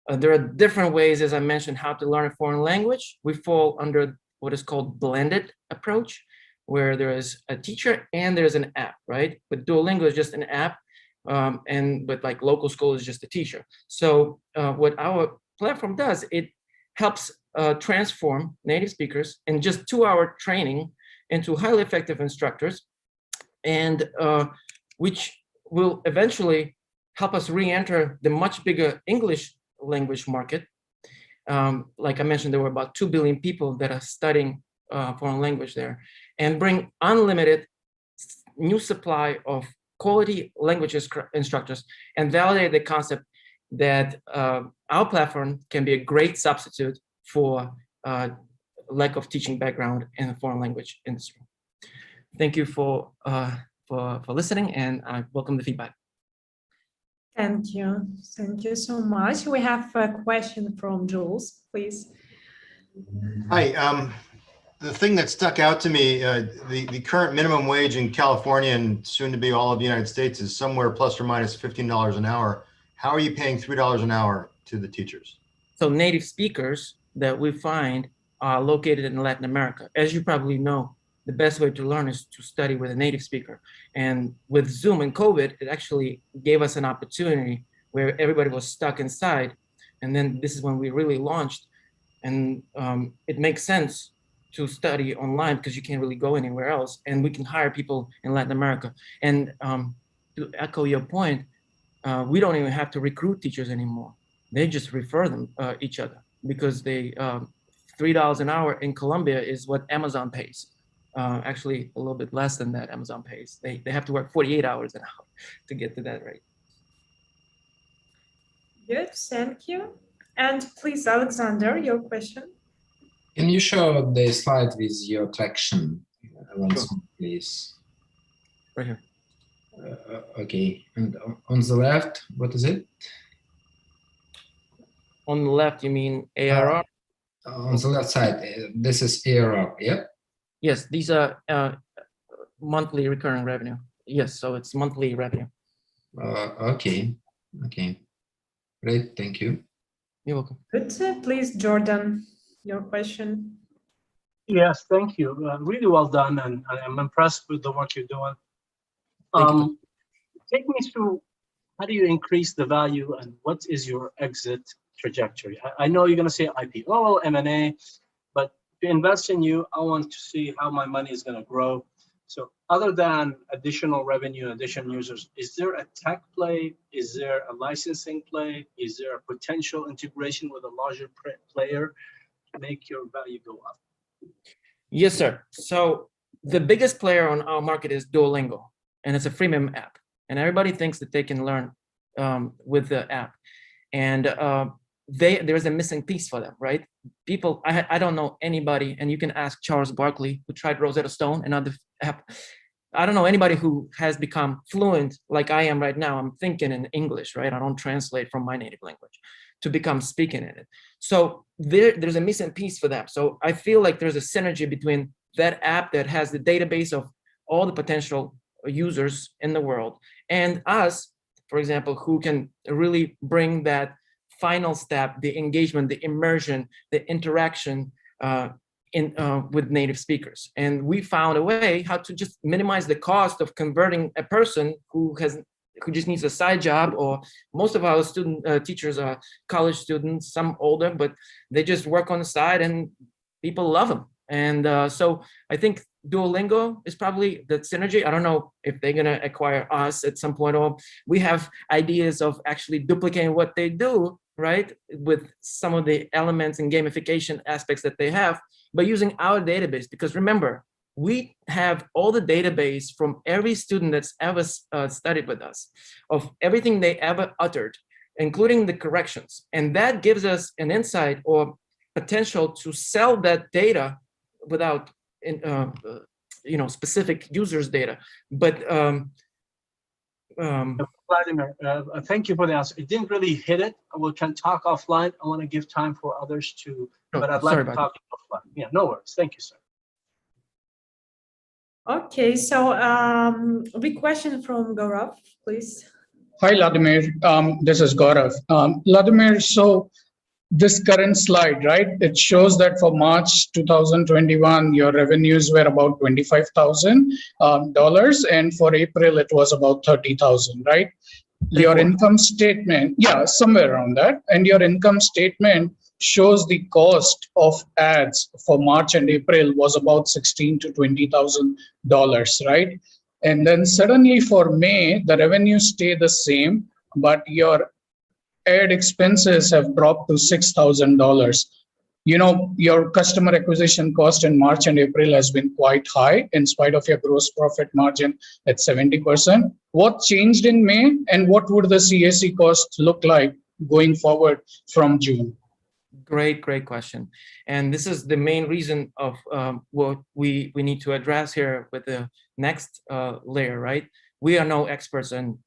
There are different ways, as I mentioned, how to learn a foreign language. We fall under what is called blended approach, where there is a teacher and there's an app, right? But Duolingo is just an app, but like local school is just a teacher. So what our platform does, it helps transform native speakers in just 2-hour training into highly effective instructors, and which will eventually help us re-enter the much bigger English language market. Like I mentioned, there were about 2 billion people that are studying foreign language there, and bring unlimited new supply of quality language instructors, and validate the concept that our platform can be a great substitute for lack of teaching background in the foreign language industry. Thank you for listening, and I welcome the feedback. Thank you so much. We have a question from Jules, please. Hi. The thing that stuck out to me, the current minimum wage in California and soon to be all of the United States is somewhere plus or minus $15 an hour. How are you paying $3 an hour to the teachers? So native speakers that we find are located in Latin America. As you probably know, the best way to learn is to study with a native speaker. And with Zoom and COVID, it actually gave us an opportunity where everybody was stuck inside. And then this is when we really launched. And it makes sense to study online because you can't really go anywhere else. And we can hire people in Latin America. And to echo your point, we don't even have to recruit teachers anymore. They just refer them each other because they $3 an hour in Colombia is what Amazon pays. Actually, a little bit less than that Amazon pays. They have to work 48 hours an hour to get to that rate. Good, thank you. And please, Alexander, your question. Can you show the slide with your traction once more, please? Right here. Okay, and on the left, what is it? On the left, you mean ARR? On the left side, this is ARR, yeah? Yes, these are monthly recurring revenue. Yes, so it's monthly revenue. Okay, okay. Great, thank you. You're welcome. Good, please, Jordan, your question. Yes, thank you. Really well done, and I'm impressed with the work you're doing. Take me through, how do you increase the value and what is your exit trajectory? I know you're going to say IPO, M&A, but to invest in you, I want to see how my money is going to grow. So other than additional revenue, additional users, is there a tech play? Is there a licensing play? Is there a potential integration with a larger player to make your value go up? Yes, sir. So the biggest player on our market is Duolingo, and it's a freemium app. And everybody thinks that they can learn with the app. And there's a missing piece for them, right? People, I don't know anybody, and you can ask Charles Barkley, who tried Rosetta Stone, another app. I don't know anybody who has become fluent like I am right now. I'm thinking in English, right? I don't translate from my native language to become speaking in it. So there's a missing piece for them. So I feel like there's a synergy between that app that has the database of all the potential users in the world and us, for example, who can really bring that final step, the engagement, the immersion, the interaction with native speakers. And we found a way how to just minimize the cost of converting a person who just needs a side job, or most of our teachers are college students, some older, but they just work on the side and people love them. And so I think Duolingo is probably the synergy. I don't know if they're gonna acquire us at some point, or we have ideas of actually duplicating what they do, right? With some of the elements and gamification aspects that they have, but using our database, because remember, we have all the database from every student that's ever studied with us, of everything they ever uttered, including the corrections. And that gives us an insight or potential to sell that data without specific users data. But Vladimir, thank you for the answer. It didn't really hit it. We can talk offline. I want to give time for others to, but I'd like to talk offline. Yeah, no worries. Thank you, sir. Okay, so big question from Gaurav, please. Hi, Vladimir. This is Gaurav. Vladimir, so this current slide, right? It shows that for March 2021, your revenues were about $25,000, and for April, it was about $30,000, right? Your income statement, yeah, somewhere around that. And your income statement shows the cost of ads for March and April was about $16,000 to $20,000, right? And then suddenly for May, the revenues stay the same, but your ad expenses have dropped to $6,000. You know, your customer acquisition cost in March and April has been quite high in spite of your gross profit margin at 70%. What changed in May, and what would the CAC cost look like going forward from June? Great question. And this is the main reason of what we need to address here with the next layer, right? We are no experts in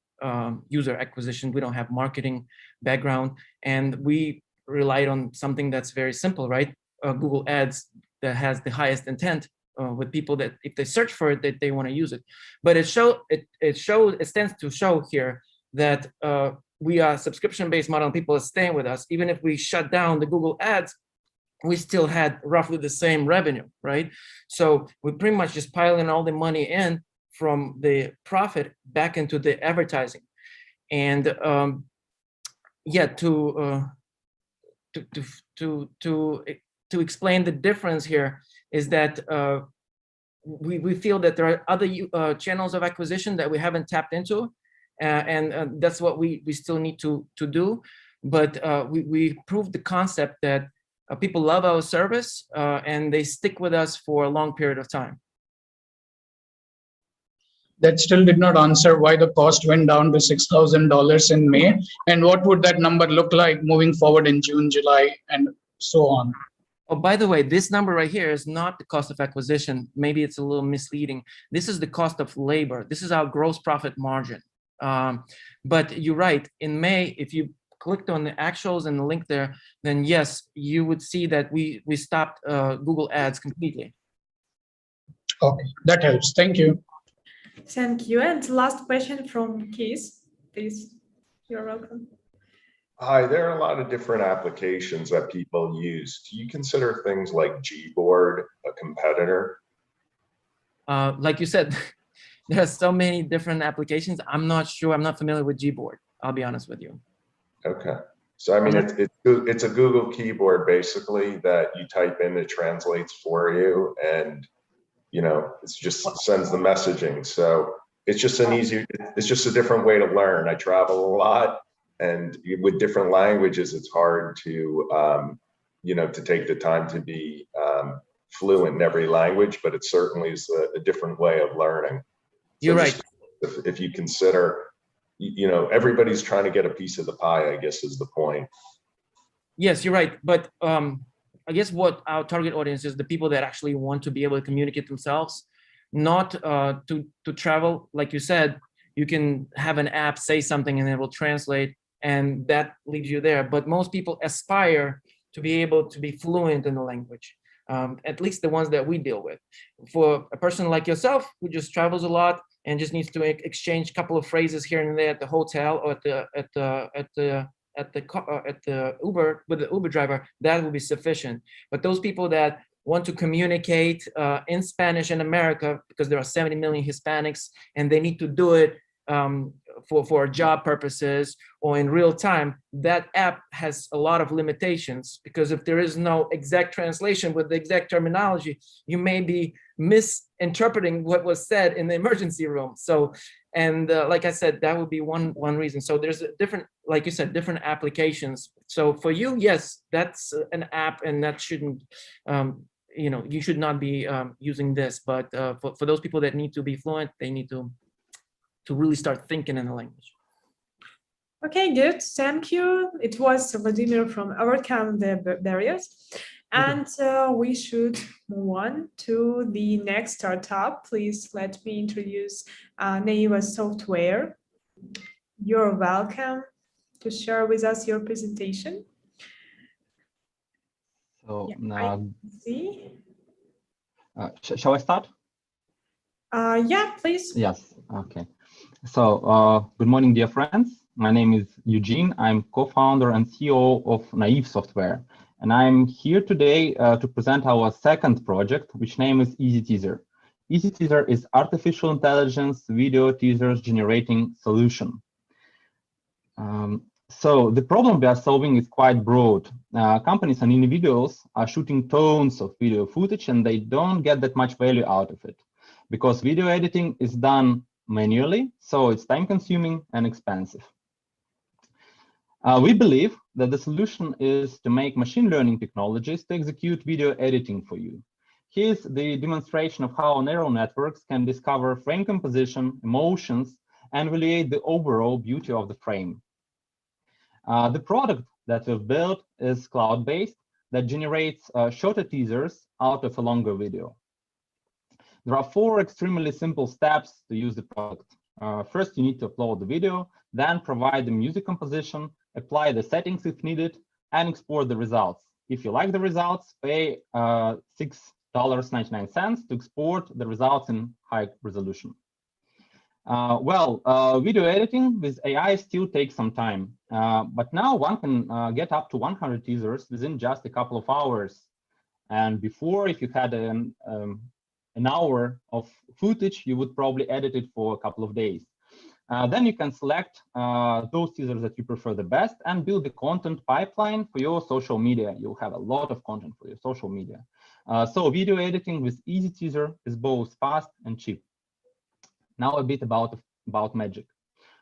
user acquisition. We don't have marketing background, and we relied on something that's very simple, right? Google Ads that has the highest intent with people that if they search for it, that they want to use it. But it stands to show here that we are subscription-based model and people are staying with us. Even if we shut down the Google Ads, we still had roughly the same revenue, right? So we're pretty much just piling all the money in from the profit back into the advertising. And yeah, to explain the difference here is that we feel that there are other channels of acquisition that we haven't tapped into, and that's what we still need to do. But we proved the concept that people love our service and they stick with us for a long period of time. That still did not answer why the cost went down to $6,000 in May, and what would that number look like moving forward in June, July, and so on. Oh, by the way, this number right here is not the cost of acquisition. Maybe it's a little misleading. This is the cost of labor. This is our gross profit margin. But you're right. In May, if you clicked on the actuals and the link there, then yes, you would see that we stopped Google Ads completely. Okay, that helps. Thank you. Thank you. And last question from Keith, please. You're welcome. Hi, there are a lot of different applications that people use. Do you consider things like Gboard a competitor? Like you said, there are so many different applications. I'm not sure. I'm not familiar with Gboard. I'll be honest with you. Okay. So, I mean, it's a Google keyboard, basically, that you type in, it translates for you, and, you know, it just sends the messaging. So it's just it's just a different way to learn. I travel a lot, and with different languages, it's hard to, you know, to take the time to be fluent in every language, but it certainly is a different way of learning. So you're right. If you consider, you know, everybody's trying to get a piece of the pie, I guess is the point. Yes, you're right. But I guess what our target audience is the people that actually want to be able to communicate themselves, not to travel. Like you said, you can have an app say something and it will translate, and that leaves you there. But most people aspire to be able to be fluent in the language, at least the ones that we deal with. For a person like yourself who just travels a lot and just needs to exchange a couple of phrases here and there at the hotel or at the Uber with the Uber driver, that will be sufficient. But those people that want to communicate in Spanish in America, because there are 70 million Hispanics and they need to do it for job purposes or in real time, that app has a lot of limitations, because if there is no exact translation with the exact terminology, you may be misinterpreting what was said in the emergency room. So, and like I said, that would be one reason. So there's a different, like you said, different applications. So for you, yes, that's an app, and that shouldn't, you know, you should not be using this. But for those people that need to be fluent, they need to really start thinking in the language. Okay, good. Thank you. It was Vladimir from Overcome the Barriers. And we should move on to the next startup. Please let me introduce Neiva Software. You're welcome to share with us your presentation. So yeah, see. Shall I start? Yeah, please. Yes. Okay. So good morning, dear friends. My name is Eugene. I'm co-founder and CEO of Naive Software. And I'm here today to present our second project, which name is Easy Teaser. Easy Teaser is artificial intelligence video teasers generating solution. So the problem we are solving is quite broad. Companies and individuals are shooting tons of video footage and they don't get that much value out of it because video editing is done manually, so it's time consuming and expensive. We believe that the solution is to make machine learning technologies to execute video editing for you. Here's the demonstration of how neural networks can discover frame composition, emotions, and evaluate the overall beauty of the frame. The product that we've built is cloud-based that generates shorter teasers out of a longer video. There are 4 extremely simple steps to use the product. First, you need to upload the video, then provide the music composition, apply the settings if needed, and export the results. If you like the results, pay $6.99 to export the results in high resolution. Video editing with AI still takes some time, but now one can get up to 100 teasers within just a couple of hours. And before, if you had an hour of footage, you would probably edit it for a couple of days. Then you can select those teasers that you prefer the best and build the content pipeline for your social media. You'll have a lot of content for your social media. So video editing with easy teaser is both fast and cheap. Now a bit about magic.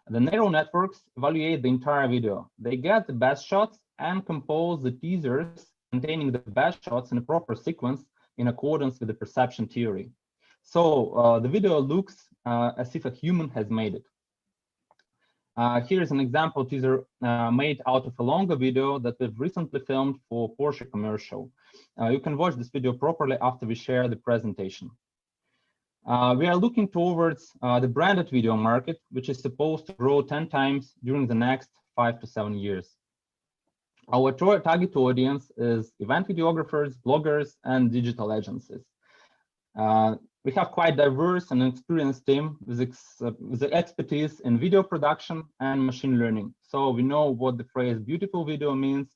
The neural networks evaluate the entire video. They get the best shots and compose the teasers containing the best shots in a proper sequence in accordance with the perception theory. So the video looks as if a human has made it. Here is an example teaser made out of a longer video that we've recently filmed for Porsche commercial. You can watch this video properly after we share the presentation. We are looking towards the branded video market, which is supposed to grow 10 times during the next 5 to 7 years. Our target audience is event videographers, bloggers, and digital agencies. We have quite diverse and experienced team with expertise in video production and machine learning. So we know what the phrase beautiful video means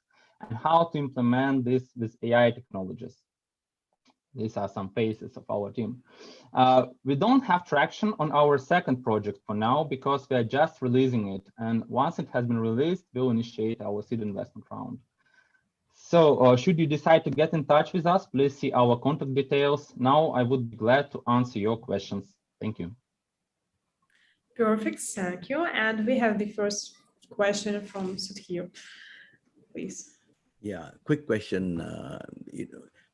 and how to implement this with AI technologies. These are some faces of our team. We don't have traction on our second project for now because we are just releasing it. And once it has been released, we'll initiate our seed investment round. So should you decide to get in touch with us, please see our contact details. Now I would be glad to answer your questions. Thank you. Perfect, thank you. And we have the first question from Sudhir, please. Yeah, quick question.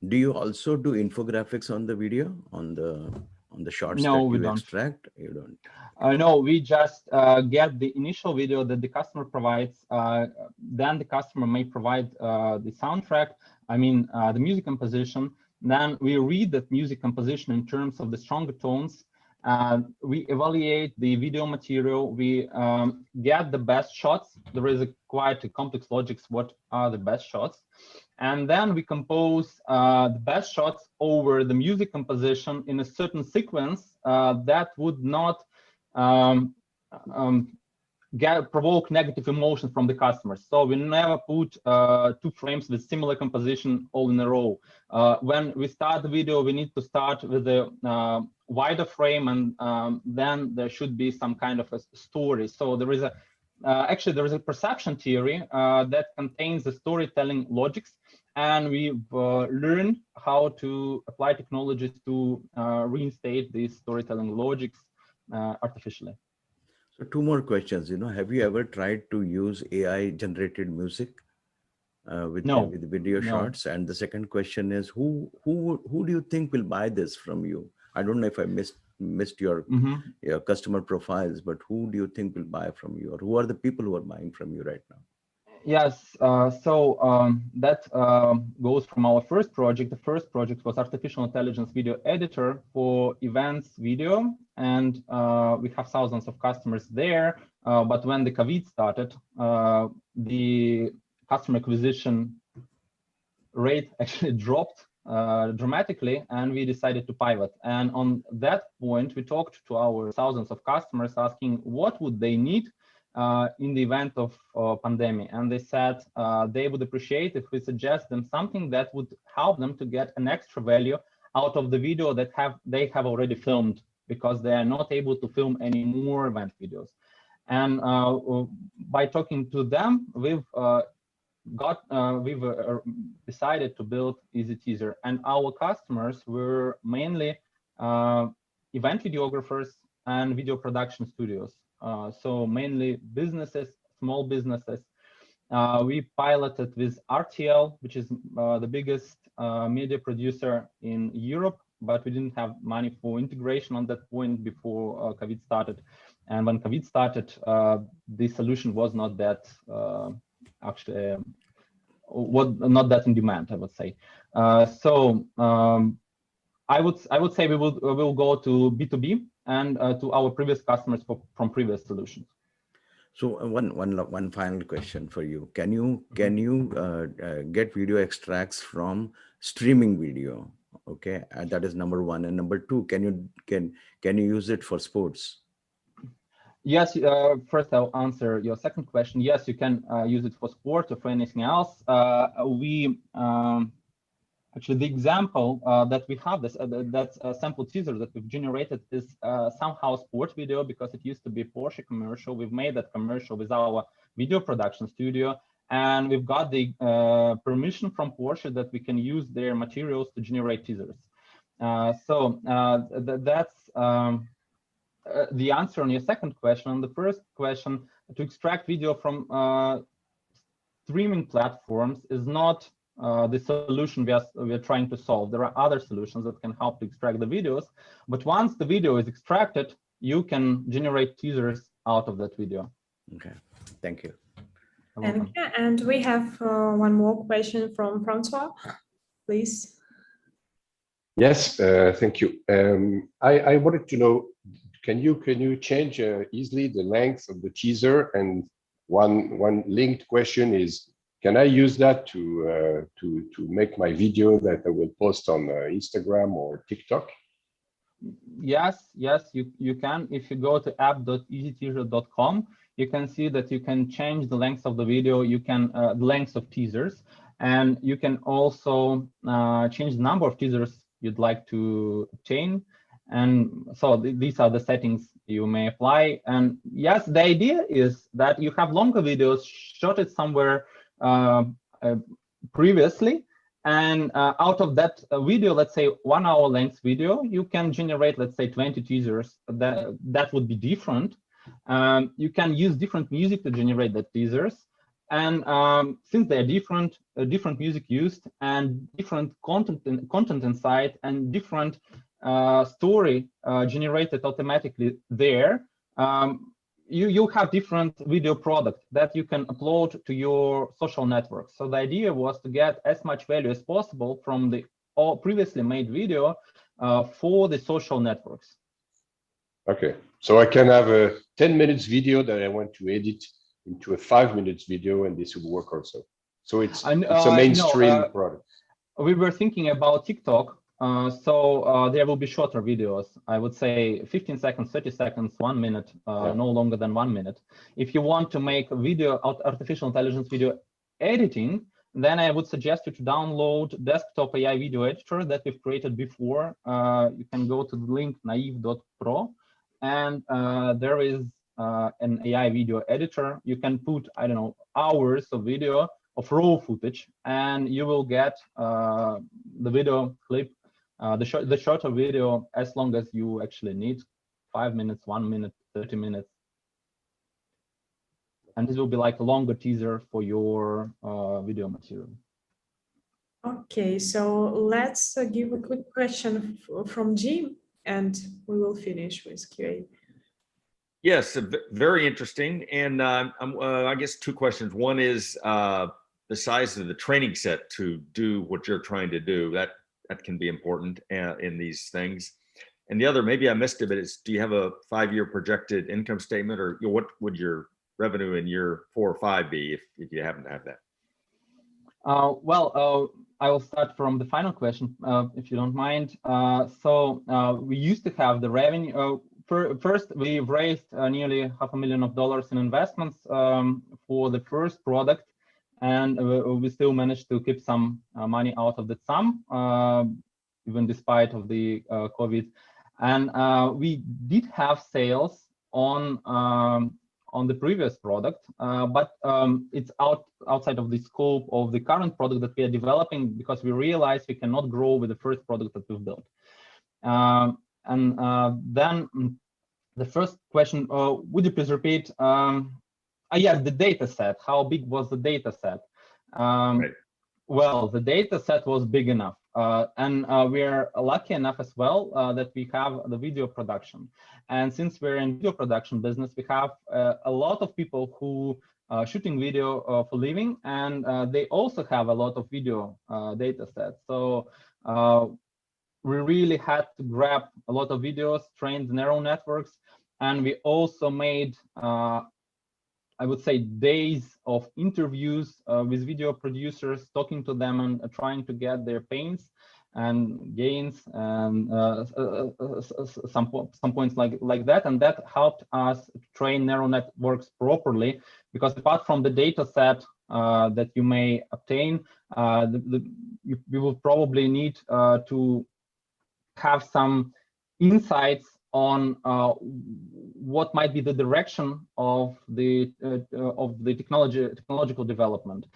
Do you also do infographics on the video, on the shots that you extract? You don't. No, we just get the initial video that the customer provides. Then the customer may provide the soundtrack, the music composition. Then we read that music composition in terms of the stronger tones. We evaluate the video material. We get the best shots. There is quite a complex logic. What are the best shots? And then we compose the best shots over the music composition in a certain sequence that would not provoke negative emotions from the customers. So we never put 2 frames with similar composition all in a row. When we start the video, we need to start with a wider frame, and then there should be some kind of a story. So there is actually there is a perception theory that contains the storytelling logics, and we've learned how to apply technologies to reinstate these storytelling logics artificially. So 2 more questions. Have you ever tried to use AI generated music with video shots? And the second question is, who do you think will buy this from you? I don't know if I missed your customer profiles, but who do you think will buy from you, or who are the people who are buying from you right now? Yes, that goes from our first project. The first project was artificial intelligence video editor for events video, and we have thousands of customers there. But when the COVID started, the customer acquisition rate actually dropped dramatically, and we decided to pivot. And on that point, we talked to our thousands of customers asking what would they need in the event of pandemic, and they said they would appreciate if we suggest them something that would help them to get an extra value out of the video that they have already filmed, because they are not able to film any more event videos. And by talking to them, we've decided to build Easy Teaser, and our customers were mainly event videographers and video production studios. So mainly businesses, small businesses. We piloted with RTL, which is the biggest media producer in Europe, but we didn't have money for integration on that point before COVID started. And when COVID started, the solution was not that not that in demand, I would say. I would say we will go to B2B and to our previous customers from previous solutions. So one final question for you. Can you get video extracts from streaming video? Okay, and that is number one. And number two, can you use it for sports? Yes, first I'll answer your second question. Yes, you can use it for sport or for anything else. Actually, the example that we have, that's a sample teaser that we've generated is somehow sport video, because it used to be a Porsche commercial. We've made that commercial with our video production studio, and we've got the permission from Porsche that we can use their materials to generate teasers. That's the answer on your second question. On the first question, to extract video from streaming platforms is not the solution we are trying to solve. There are other solutions that can help to extract the videos, but once the video is extracted, you can generate teasers out of that video. Okay, thank you. And we have one more question from Francois, please. Yes, thank you. I wanted to know, can you change easily the length of the teaser? And one linked question is, can I use that to make my video that I will post on Instagram or TikTok? Yes, you can. If you go to app.easyteaser.com, you can see that you can change the length of the video. You can the length of teasers, and you can also change the number of teasers you'd like to obtain. And so these are the settings you may apply. And yes, the idea is that you have longer videos shot it somewhere previously, and out of that video, let's say 1 hour length video, you can generate, let's say 20 teasers. That would be different. You can use different music to generate the teasers, and since they're different music used and different content inside and different story generated automatically there, you have different video product that you can upload to your social networks. So the idea was to get as much value as possible from the previously made video for the social networks. Okay, so I can have a 10 minutes video that I want to edit into a 5 minutes video, and this would work also. So it's a mainstream product. We were thinking about TikTok. There will be shorter videos. I would say 15 seconds, 30 seconds, 1 minute, no longer than 1 minute. If you want to make video, artificial intelligence video editing, then I would suggest you to download desktop AI video editor that we've created before. You can go to the link naive.pro, and there is an AI video editor. You can put, I don't know, hours of video of raw footage, and you will get the video clip, the shorter video, as long as you actually need, 5 minutes, 1 minute, 30 minutes. And this will be like a longer teaser for your video material. Okay, so let's give a quick question from Jim, and we will finish with QA. Yes, very interesting. And I guess two questions. One is the size of the training set to do what you're trying to do. That can be important in these things. And the other, maybe I missed it, but it's, do you have a 5-year projected income statement, or what would your revenue in year 4 or 5 be if you happen to have that? I will start from the final question, if you don't mind. We used to have the revenue. First, we've raised nearly $500,000 in investments for the first product, and we still managed to keep some money out of the sum, even despite of the COVID. And we did have sales on the previous product, but it's outside of the scope of the current product that we are developing, because we realized we cannot grow with the first product that we've built. Then the first question, would you please repeat? Yes, the data set. How big was the data set? Right. Well, the data set was big enough. And we're lucky enough as well that we have the video production. And since we're in video production business, we have a lot of people who are shooting video for living, and they also have a lot of video data sets. So we really had to grab a lot of videos, train the neural networks, and we also made I would say, days of interviews with video producers, talking to them and trying to get their pains and gains and some points like that, and that helped us train neural networks properly, because apart from the data set that you may obtain, you will probably need to have some insights on what might be the direction of the technological development.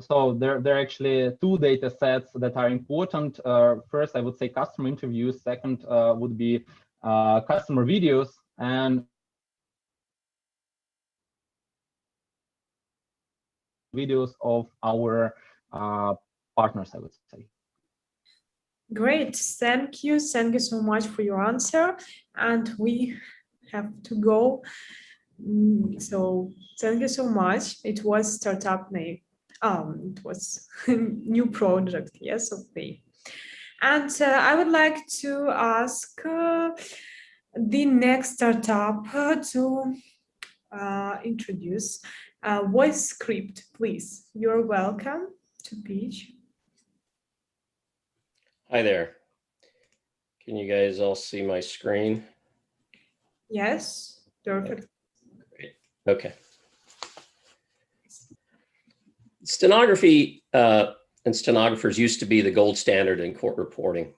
So there are actually two data sets that are important. First, I would say customer interviews. Second would be customer videos, and videos of our partners, I would say. Great, thank you so much for your answer, and we have to go. So thank you so much. It was startup name. It was new project, yes, of me. And I would like to ask the next startup to introduce VoiceScript, please. You're welcome to pitch. Hi there. Can you guys all see my screen? Yes, perfect. Great. Okay. Stenography and stenographers used to be the gold standard in court reporting.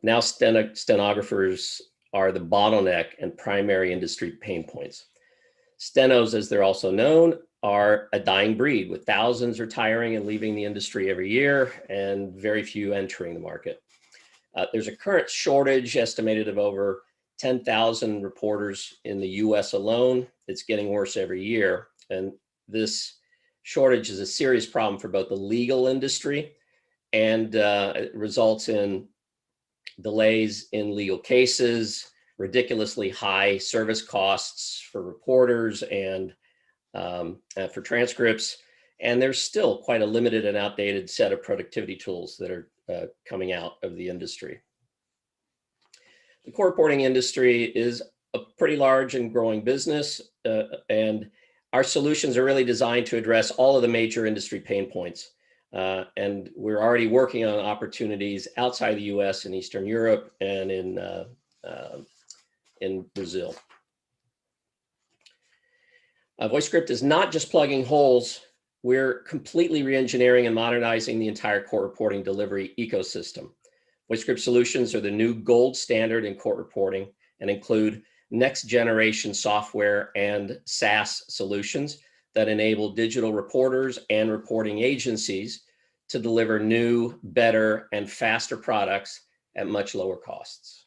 Now stenographers are the bottleneck and primary industry pain points. Stenos, as they're also known, are a dying breed, with thousands retiring and leaving the industry every year and very few entering the market. There's a current shortage estimated of over 10,000 reporters in the US alone. It's getting worse every year. And this shortage is a serious problem for both the legal industry, and it results in delays in legal cases, ridiculously high service costs for reporters and for transcripts. And there's still quite a limited and outdated set of productivity tools that are coming out of the industry. The court reporting industry is a pretty large and growing business, and our solutions are really designed to address all of the major industry pain points. And we're already working on opportunities outside the US, in Eastern Europe, and in Brazil. VoiceScript is not just plugging holes. We're completely re-engineering and modernizing the entire court reporting delivery ecosystem. VoiceScript solutions are the new gold standard in court reporting and include next generation software and SaaS solutions that enable digital reporters and reporting agencies to deliver new, better, and faster products at much lower costs.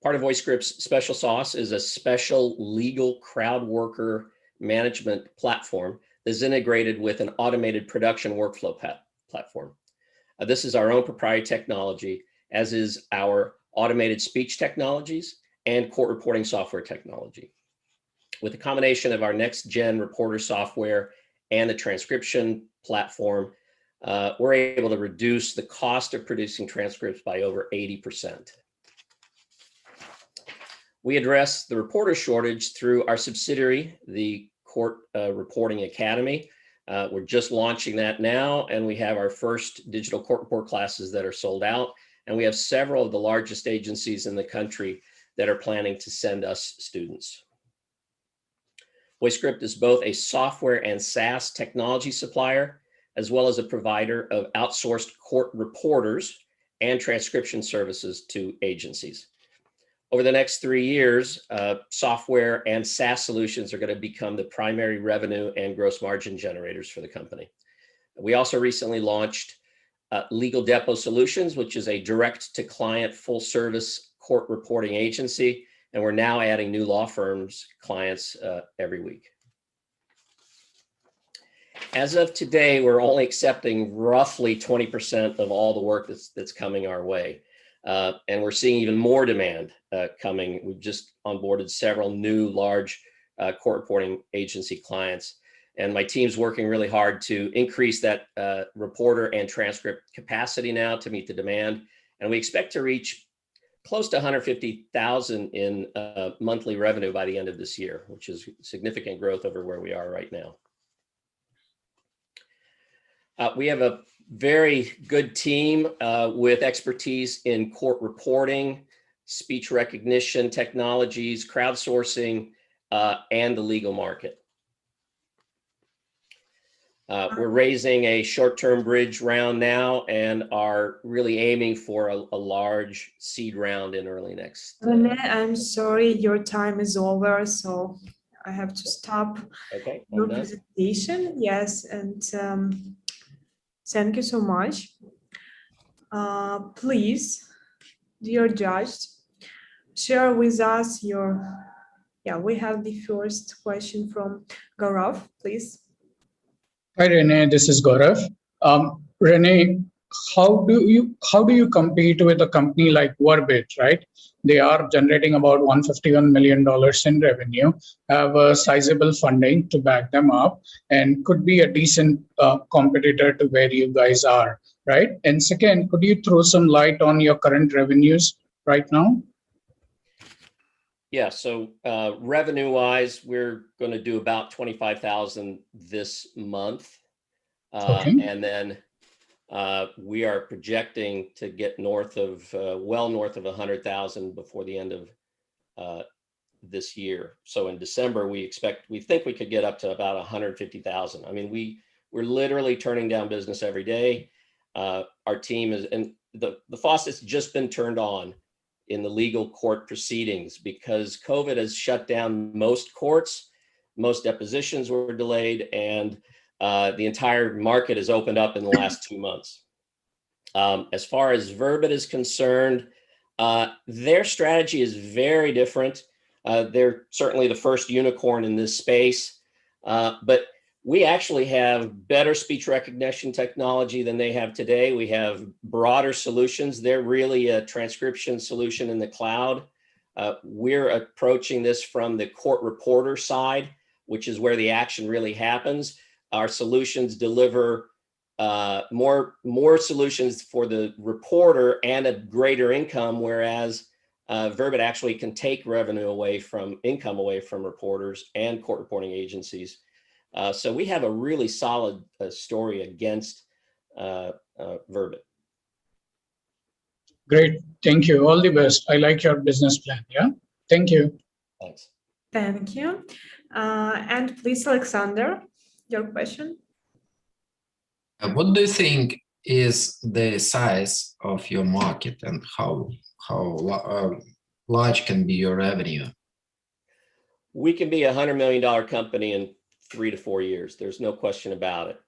Part of VoiceScript's special sauce is a special legal crowd worker management platform that's integrated with an automated production workflow platform. This is our own proprietary technology, as is our automated speech technologies and court reporting software technology. With a combination of our next gen reporter software and the transcription platform, we're able to reduce the cost of producing transcripts by over 80%. We address the reporter shortage through our subsidiary, the Court Reporting Academy. We're just launching that now, and we have our first digital court report classes that are sold out. And we have several of the largest agencies in the country that are planning to send us students. VoiceScript is both a software and SaaS technology supplier, as well as a provider of outsourced court reporters and transcription services to agencies. Over the next 3 years, software and SaaS solutions are going to become the primary revenue and gross margin generators for the company. We also recently launched Legal Depot Solutions, which is a direct-to-client full-service court reporting agency, and we're now adding new law firms clients every week. As of today, we're only accepting roughly 20% of all the work that's coming our way. And we're seeing even more demand coming. We've just onboarded several new large court reporting agency clients. And my team's working really hard to increase that reporter and transcript capacity now to meet the demand. And we expect to reach close to 150,000 in monthly revenue by the end of this year, which is significant growth over where we are right now. We have a very good team with expertise in court reporting, speech recognition technologies, crowdsourcing, and the legal market. We're raising a short-term bridge round now and are really aiming for a large seed round in early next. Renee, I'm sorry, your time is over, so I have to stop your presentation. Yes, and thank you so much. Please, dear judge, share with us your, we have the first question from Gaurav, please. Hi, Renee, this is Gaurav. Renee, how do you compete with a company like Verbit, right? They are generating about $151 million in revenue, have a sizable funding to back them up, and could be a decent competitor to where you guys are, right? And second, could you throw some light on your current revenues right now? Yeah, so revenue-wise, we're going to do about 25,000 this month, and then we are projecting to get north of, well north of 100,000 before the end of this year. So in December, we think we could get up to about 150,000. I mean, we're literally turning down business every day. Our team is, and the faucet's just been turned on in the legal court proceedings because COVID has shut down most courts, most depositions were delayed, and the entire market has opened up in the last 2 months. As far as Verbit is concerned, their strategy is very different. They're certainly the first unicorn in this space, but we actually have better speech recognition technology than they have today. We have broader solutions. They're really a transcription solution in the cloud. We're approaching this from the court reporter side, which is where the action really happens. Our solutions deliver more solutions for the reporter and a greater income, whereas Verbit actually can take revenue away from income away from reporters and court reporting agencies. So we have a really solid story against Verbit. Great, thank you. All the best. I like your business plan. Yeah, thank you. Thanks. Thank you. And please, Alexander, your question. What do you think is the size of your market and how large can be your revenue? We can be a $100 million company in 3 to 4 years. There's no question about it.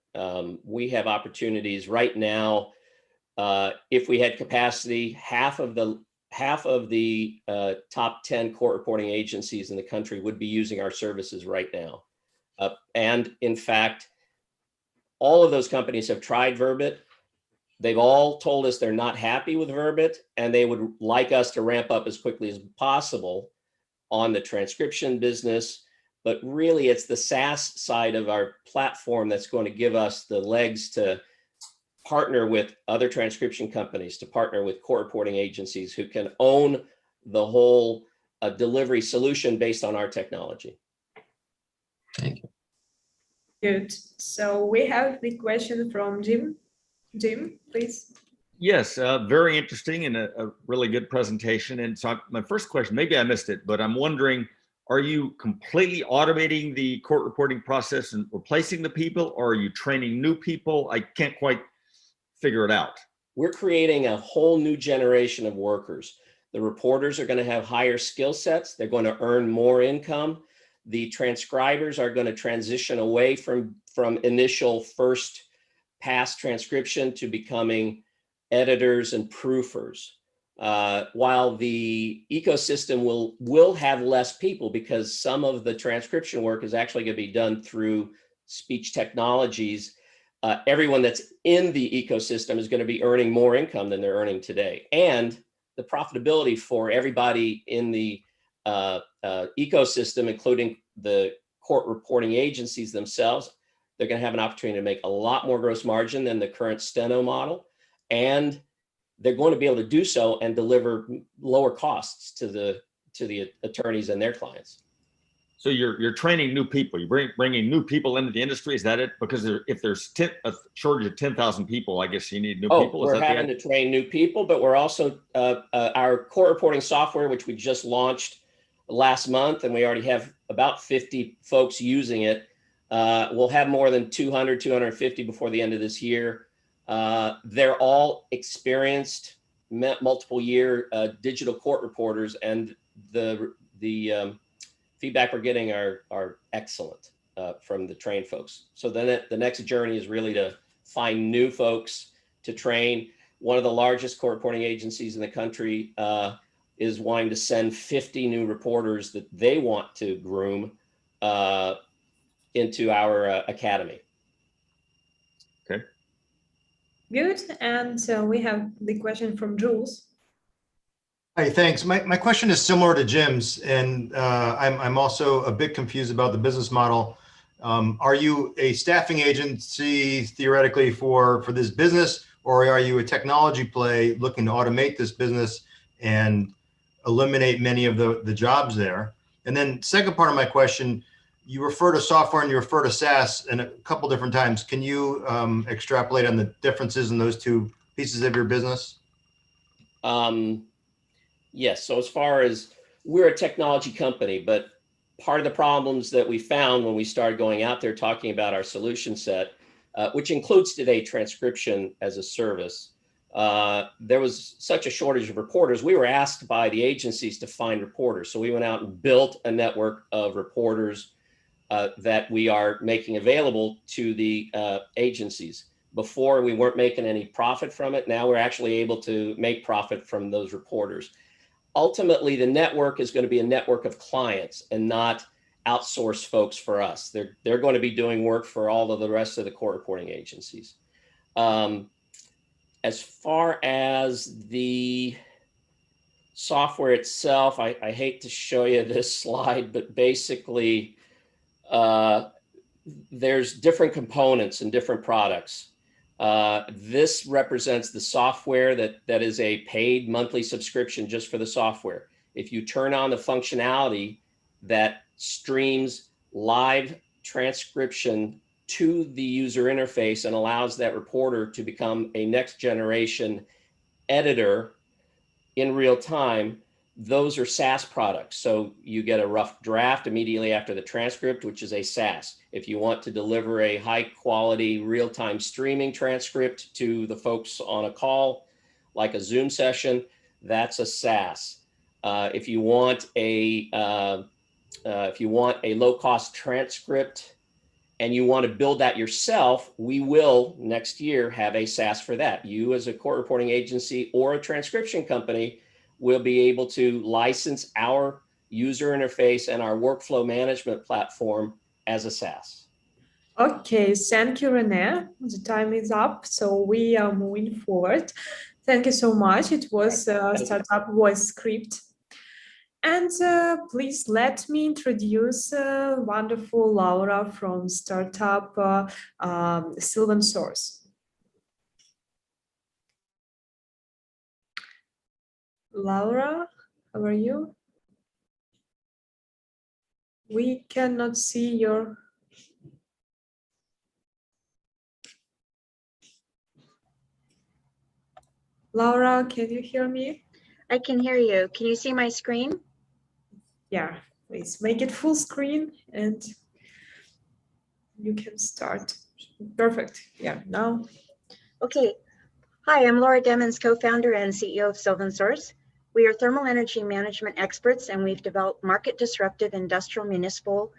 We have opportunities right now. If we had capacity, half of the top 10 court reporting agencies in the country would be using our services right now. And in fact, all of those companies have tried Verbit. They've all told us they're not happy with Verbit, and they would like us to ramp up as quickly as possible on the transcription business. But really, it's the SaaS side of our platform that's going to give us the legs to partner with other transcription companies, to partner with court reporting agencies who can own the whole delivery solution based on our technology. Thank you. Good. So we have the question from Jim. Jim, please. Yes, very interesting and a really good presentation. And so my first question, maybe I missed it, but I'm wondering, are you completely automating the court reporting process and replacing the people, or are you training new people? I can't quite figure it out. We're creating a whole new generation of workers. The reporters are going to have higher skill sets. They're going to earn more income. The transcribers are going to transition away from initial first pass transcription to becoming editors and proofers. While the ecosystem will have less people because some of the transcription work is actually going to be done through speech technologies. Everyone that's in the ecosystem is going to be earning more income than they're earning today. And the profitability for everybody in the ecosystem, including the court reporting agencies themselves, they're going to have an opportunity to make a lot more gross margin than the current steno model. And they're going to be able to do so and deliver lower costs to the attorneys and their clients. So you're training new people. You're bringing new people into the industry. Is that it? Because if there's a shortage of 10,000 people, I guess you need new people. We're having to train new people, but we're also our court reporting software, which we just launched last month, and we already have about 50 folks using it. We'll have more than 200, 250 before the end of this year. They're all experienced, multiple year digital court reporters, and the feedback we're getting are excellent from the trained folks. So then the next journey is really to find new folks to train. One of the largest court reporting agencies in the country is wanting to send 50 new reporters that they want to groom into our academy. Okay. Good. And so we have the question from Jules. Hi, thanks. My question is similar to Jim's, and I'm also a bit confused about the business model. Are you a staffing agency theoretically for this business, or are you a technology play looking to automate this business and eliminate many of the jobs there? And then second part of my question, you refer to software and you refer to SaaS in a couple different times. Can you extrapolate on the differences in those two pieces of your business? Yes. So as far as we're a technology company, but part of the problems that we found when we started going out there talking about our solution set, which includes today transcription as a service, there was such a shortage of reporters. We were asked by the agencies to find reporters. So we went out and built a network of reporters that we are making available to the agencies. Before, we weren't making any profit from it. Now we're actually able to make profit from those reporters. Ultimately, the network is going to be a network of clients and not outsource folks for us. They're going to be doing work for all of the rest of the court reporting agencies. As far as the software itself, I hate to show you this slide, but basically there's different components and different products. This represents the software that is a paid monthly subscription just for the software. If you turn on the functionality that streams live transcription to the user interface and allows that reporter to become a next generation editor in real time, those are SaaS products. So you get a rough draft immediately after the transcript, which is a SaaS. If you want to deliver a high quality real-time streaming transcript to the folks on a call, like a Zoom session, that's a SaaS. If you want a low-cost transcript and you want to build that yourself, we will next year have a SaaS for that. You as a court reporting agency or a transcription company will be able to license our user interface and our workflow management platform as a SaaS. Okay, thank you, Renee. The time is up, so we are moving forward. Thank you so much. It was Startup VoiceScript. And please let me introduce wonderful Laura from Startup Sylvan Source. Laura, how are you? We cannot see your... Laura, can you hear me? I can hear you. Can you see my screen? Yeah, please make it full screen and you can start. Perfect. Yeah, now. Okay. Hi, I'm Laura Demons, co-founder and CEO of Sylvan Source. We are thermal energy management experts, and we've developed market disruptive industrial municipal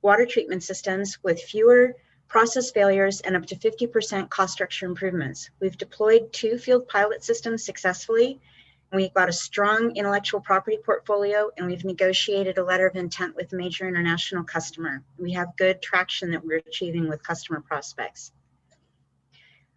water treatment systems with fewer process failures and up to 50% cost structure improvements. We've deployed 2 field pilot systems successfully. We've got a strong intellectual property portfolio, and we've negotiated a letter of intent with a major international customer. We have good traction that we're achieving with customer prospects.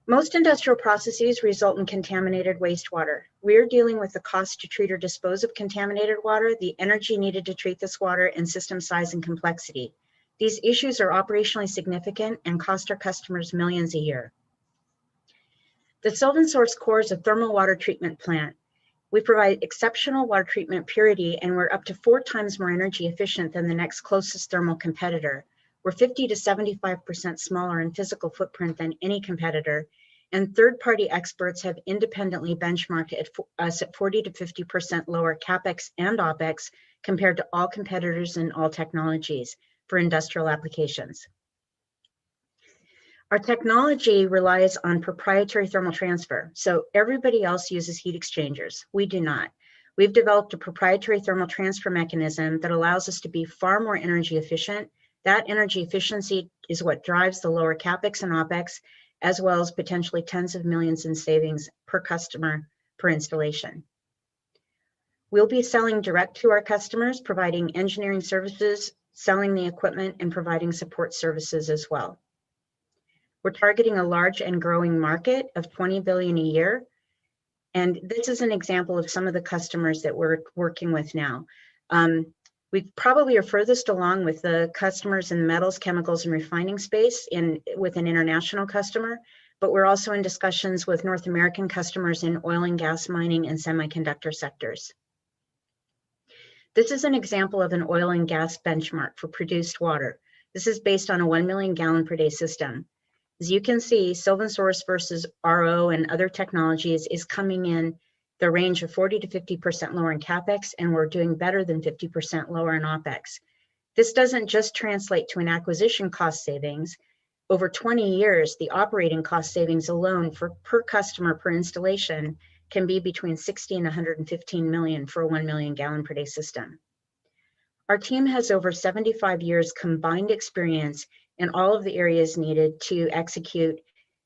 Most industrial processes result in contaminated wastewater. We're dealing with the cost to treat or dispose of contaminated water, the energy needed to treat this water, and system size and complexity. These issues are operationally significant and cost our customers millions a year. The Sylvan Source Core is a thermal water treatment plant. We provide exceptional water treatment purity, and we're up to 4 times more energy efficient than the next closest thermal competitor. We're 50 to 75% smaller in physical footprint than any competitor, and third-party experts have independently benchmarked us at 40 to 50% lower CapEx and OpEx compared to all competitors in all technologies for industrial applications. Our technology relies on proprietary thermal transfer, so everybody else uses heat exchangers. We do not. We've developed a proprietary thermal transfer mechanism that allows us to be far more energy efficient. That energy efficiency is what drives the lower CapEx and OpEx, as well as potentially tens of millions in savings per customer per installation. We'll be selling direct to our customers, providing engineering services, selling the equipment, and providing support services as well. We're targeting a large and growing market of 20 billion a year. And this is an example of some of the customers that we're working with now. We probably are furthest along with the customers in the metals, chemicals, and refining space with an international customer, but we're also in discussions with North American customers in oil and gas mining and semiconductor sectors. This is an example of an oil and gas benchmark for produced water. This is based on a 1 million gallon per day system. As you can see, Sylvan Source versus RO and other technologies is coming in the range of 40 to 50% lower in CapEx, and we're doing better than 50% lower in OpEx. This doesn't just translate to an acquisition cost savings. Over 20 years, the operating cost savings alone for per customer per installation can be between 60 and 115 million for a 1 million gallon per day system. Our team has over 75 years combined experience in all of the areas needed to execute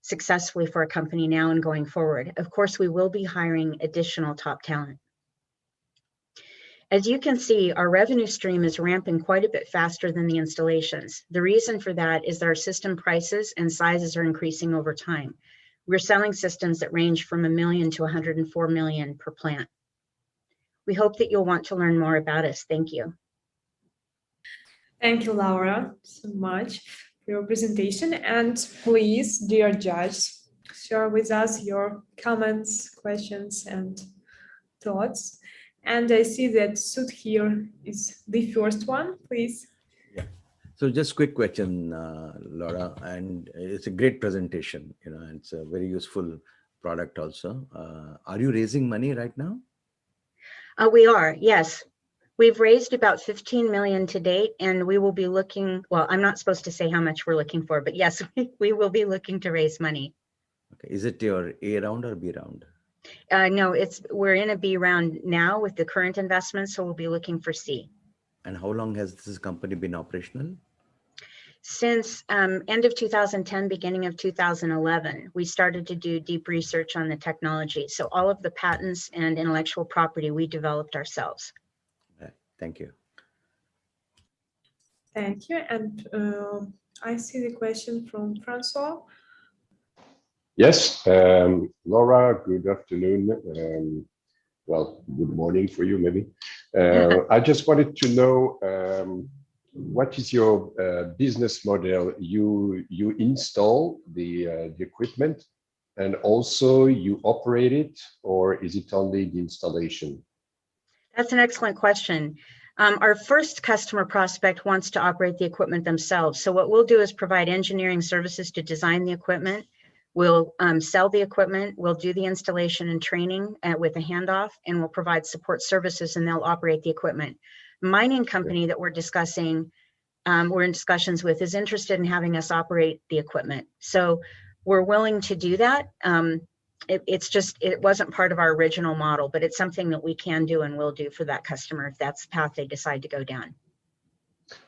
successfully for a company now and going forward. Of course, we will be hiring additional top talent. As you can see, our revenue stream is ramping quite a bit faster than the installations. The reason for that is that our system prices and sizes are increasing over time. We're selling systems that range from $1 million to 104 million per plant. We hope that you'll want to learn more about us. Thank you. Thank you, Laura, so much for your presentation. And please, dear judge, share with us your comments, questions, and thoughts. And I see that Sud here is the first one, please. Yeah. So just quick question, Laura, and it's a great presentation, and it's a very useful product also. Are you raising money right now? We are, yes. We've raised about 15 million to date, and we will be looking, well, I'm not supposed to say how much we're looking for, but yes, we will be looking to raise money. Okay. Is it your A round or B round? No, we're in a B round now with the current investment, so we'll be looking for C. And how long has this company been operational? Since end of 2010, beginning of 2011, we started to do deep research on the technology. So all of the patents and intellectual property we developed ourselves. Okay. Thank you. Thank you. And I see the question from Francois. Yes, Laura, good afternoon. Well, good morning for you, maybe. I just wanted to know what is your business model? You install the equipment and also you operate it, or is it only the installation? That's an excellent question. Our first customer prospect wants to operate the equipment themselves. So what we'll do is provide engineering services to design the equipment. We'll sell the equipment, we'll do the installation and training with a handoff, and we'll provide support services, and they'll operate the equipment. Mining company that we're discussing, we're in discussions with, is interested in having us operate the equipment. So we're willing to do that. It wasn't part of our original model, but it's something that we can do and will do for that customer if that's the path they decide to go down.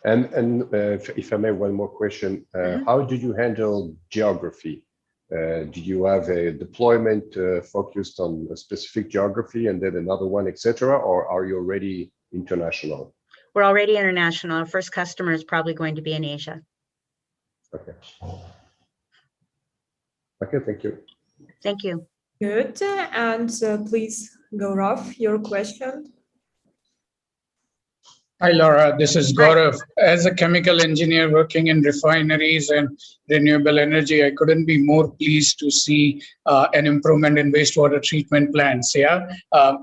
And if I may, one more question. How do you handle geography? Do you have a deployment focused on a specific geography and then another one, etc., or are you already international? We're already international. Our first customer is probably going to be in Asia. Okay. Okay, thank you. Thank you. Good. And please, Gaurav, your question. Hi, Laura. This is Gaurav. As a chemical engineer working in refineries and renewable energy, I couldn't be more pleased to see an improvement in wastewater treatment plants. Yeah,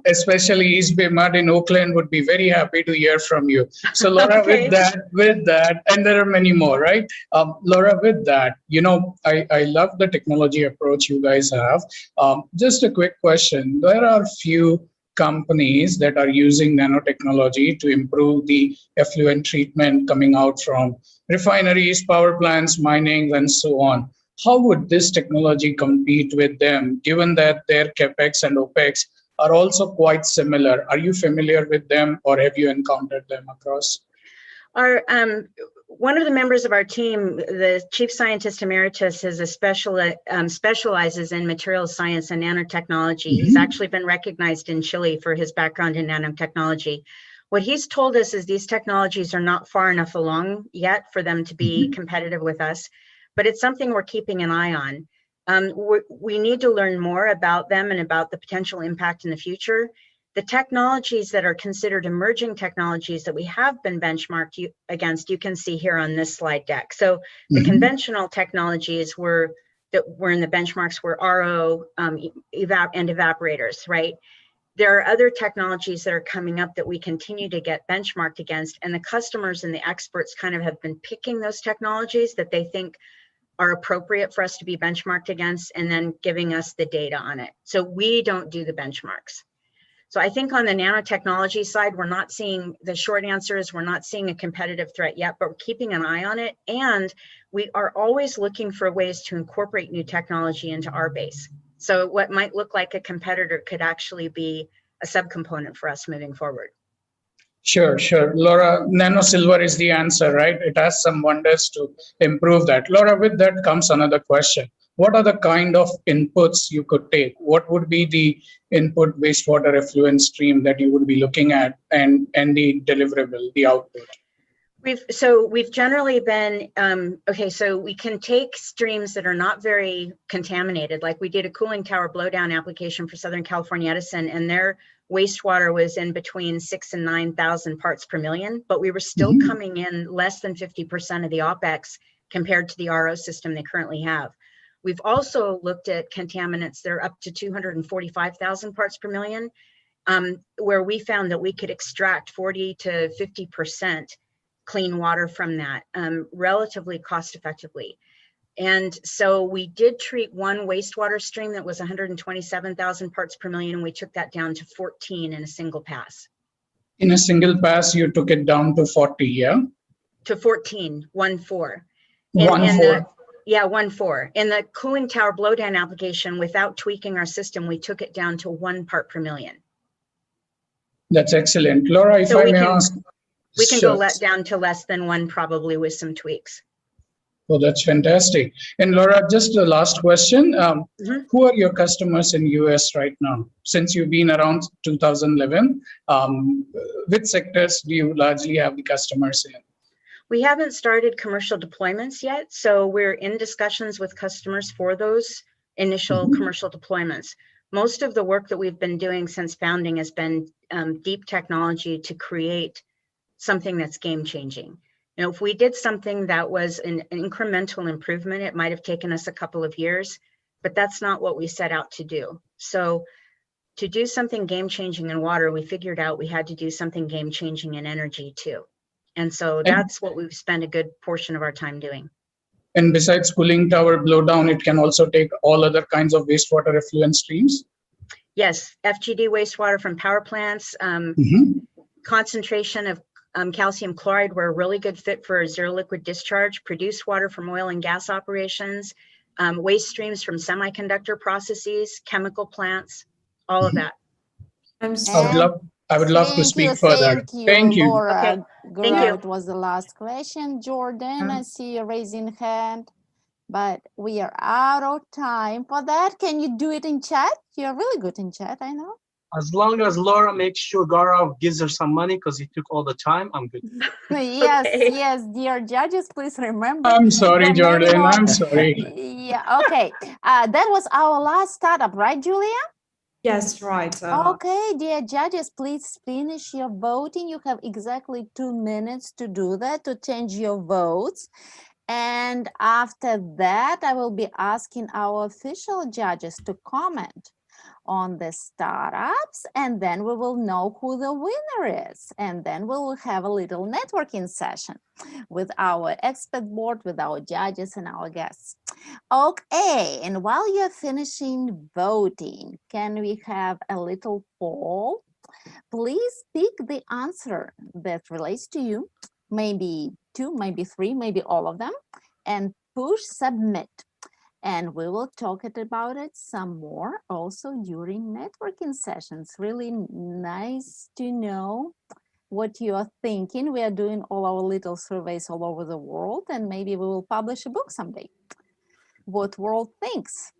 especially East Bay Mud in Oakland would be very happy to hear from you. So, Laura, Okay. with that, and there are many more, right? Laura, with that, I love the technology approach you guys have. Just a quick question: there are few companies that are using nanotechnology to improve the effluent treatment coming out from refineries, power plants, mining, and so on. How would this technology compete with them, given that their capex and opex are also quite similar? Are you familiar with them, or have you encountered them across? One of the members of our team, the chief scientist emeritus, is specializes in materials science and nanotechnology. He's actually been recognized in Chile for his background in nanotechnology. What he's told us is these technologies are not far enough along yet for them to be competitive with us, but it's something we're keeping an eye on. We need to learn more about them and about the potential impact in the future. The technologies that are considered emerging technologies that we have been benchmarked against, you can see here on this slide deck. So the conventional technologies that were in the benchmarks were RO and evaporators, right? There are other technologies that are coming up that we continue to get benchmarked against, and the customers and the experts kind of have been picking those technologies that they think are appropriate for us to be benchmarked against and then giving us the data on it. So we don't do the benchmarks. So I think on the nanotechnology side, the short answer is we're not seeing a competitive threat yet, but we're keeping an eye on it. And we are always looking for ways to incorporate new technology into our base. So what might look like a competitor could actually be a subcomponent for us moving forward. Sure. Laura, nano silver is the answer, right? It has some wonders to improve that. Laura, with that comes another question. What are the kind of inputs you could take? What would be the input wastewater effluent stream that you would be looking at and the deliverable, the output? We've generally been, so we can take streams that are not very contaminated, like we did a cooling tower blowdown application for Southern California Edison, and their wastewater was in between 6,000 and 9,000 parts per million, but we were still coming in less than 50% of the OPEX compared to the RO system they currently have. We've also looked at contaminants that are up to 245,000 parts per million, where we found that we could extract 40 to 50% clean water from that relatively cost effectively. And so we did treat one wastewater stream that was 127,000 parts per million, and we took that down to 14 in a single pass. In a single pass, you took it down to 40, yeah? To 14, 1-4. 1-4. Yeah, 1-4. In the cooling tower blowdown application, without tweaking our system, we took it down to 1 part per million. That's excellent. Laura, if I may ask. We can go down to less than 1 probably with some tweaks. Oh, that's fantastic. And Laura, just the last question. Who are your customers in US right now? Since you've been around 2011, which sectors do you largely have the customers in? We haven't started commercial deployments yet, so we're in discussions with customers for those initial commercial deployments. Most of the work that we've been doing since founding has been deep technology to create something that's game-changing. You know, if we did something that was an incremental improvement, it might have taken us a couple of years, but that's not what we set out to do. So to do something game-changing in water, we figured out we had to do something game-changing in energy too. And so that's what we've spent a good portion of our time doing. And besides cooling tower blowdown, it can also take all other kinds of wastewater effluent streams? Yes, FGD wastewater from power plants, concentration of calcium chloride were a really good fit for zero liquid discharge, produced water from oil and gas operations, waste streams from semiconductor processes, chemical plants, all of that. I would love to speak further. Thank you. Laura. Okay. Thank you. It was the last question. Jordan, I see you raising hand, but we are out of time for that. Can you do it in chat? You're really good in chat, I know. As long as Laura makes sure Gaurav gives her some money because he took all the time, I'm good. Yes, yes, dear judges, please remember. I'm sorry, Jordan. I'm sorry. Yeah, okay. That was our last startup, right, Julia? Yes, right. Okay, dear judges, please finish your voting. You have exactly 2 minutes to do that, to change your votes. And after that, I will be asking our official judges to comment on the startups, and then we will know who the winner is. And then we will have a little networking session with our expert board, with our judges and our guests. Okay, and while you're finishing voting, can we have a little poll? Please pick the answer that relates to you, maybe 2, maybe 3, maybe all of them, and push submit. And we will talk about it some more also during networking sessions. Really nice to know what you are thinking. We are doing all our little surveys all over the world, and maybe we will publish a book someday. What world thinks.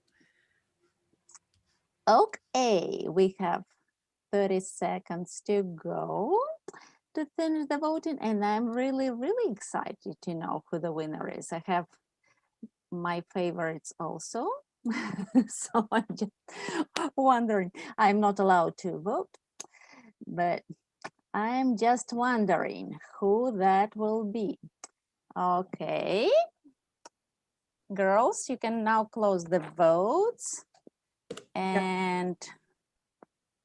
Okay, we have 30 seconds to go to finish the voting, and I'm really, really excited to know who the winner is. I have my favorites also. So I'm just wondering, I'm not allowed to vote, but I'm just wondering who that will be. Okay. Girls, you can now close the votes and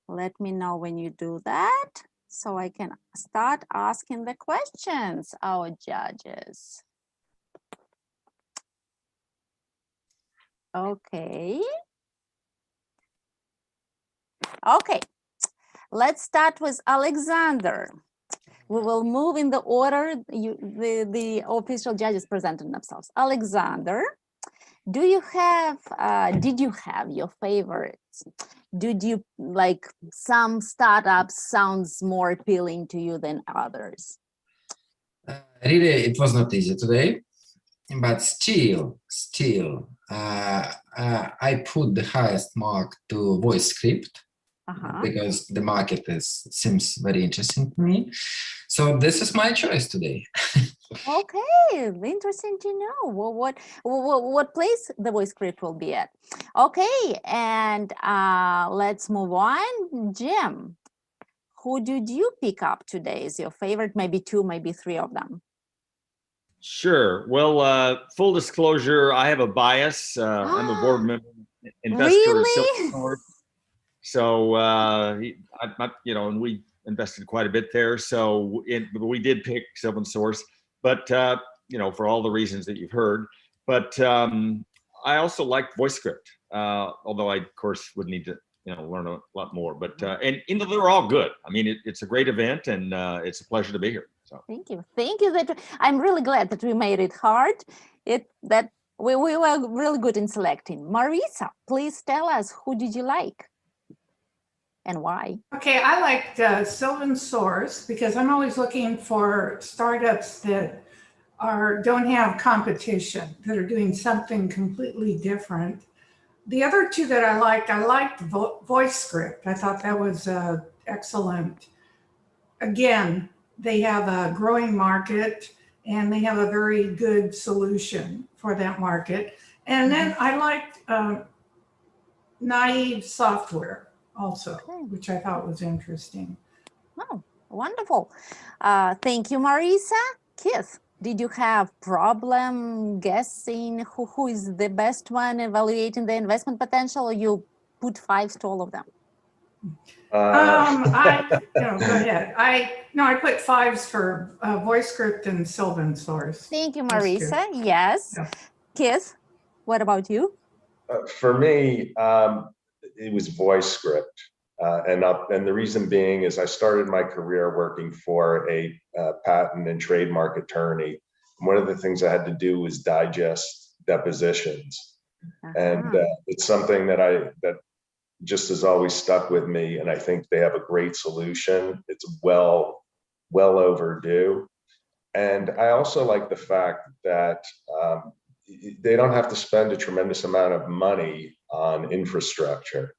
let me know when you do that so I can start asking the questions, our judges. Okay. Okay, let's start with Alexander. We will move in the order the official judges presented themselves. Alexander, did you have your favorites? Did you like some startups sounds more appealing to you than others? Really, it was not easy today, but still, I put the highest mark to VoiceScript because the market seems very interesting to me. So this is my choice today. Okay, interesting to know. Well, what place the VoiceScript will be at? Okay, and let's move on. Jim, who did you pick up today as your favorite? Maybe 2, maybe 3 of them. Sure. Well, full disclosure, I have a bias. I'm a board member, investor Really? of Sylvan Source. So, and we invested quite a bit there. So we did pick Sylvan Source, but, for all the reasons that you've heard. But I also like VoiceScript, although I, of course, would need to learn a lot more. But and they're all good. I mean, it's a great event, and it's a pleasure to be here. So thank you. I'm really glad that we made it hard. That we were really good in selecting. Marisa, please tell us, who did you like and why? Okay, I liked Sylvan Source because I'm always looking for startups that don't have competition, that are doing something completely different. The other 2 that I liked VoiceScript. I thought that was excellent. Again, they have a growing market and they have a very good solution for that market. And then I liked Naive Software also, which I thought was interesting. Oh, wonderful. Thank you, Marisa. Keith, did you have problem guessing who is the best one, evaluating the investment potential, or you put 5s to all of them? Go ahead. I put 5s for VoiceScript and Sylvan Source. Thank you, Marisa. Yes. Yeah. Keith, what about you? For me, it was VoiceScript. And the reason being is I started my career working for a patent and trademark attorney. One of the things I had to do was digest depositions. And it's something that just has always stuck with me. And I think they have a great solution. It's well overdue. And I also like the fact that they don't have to spend a tremendous amount of money on infrastructure.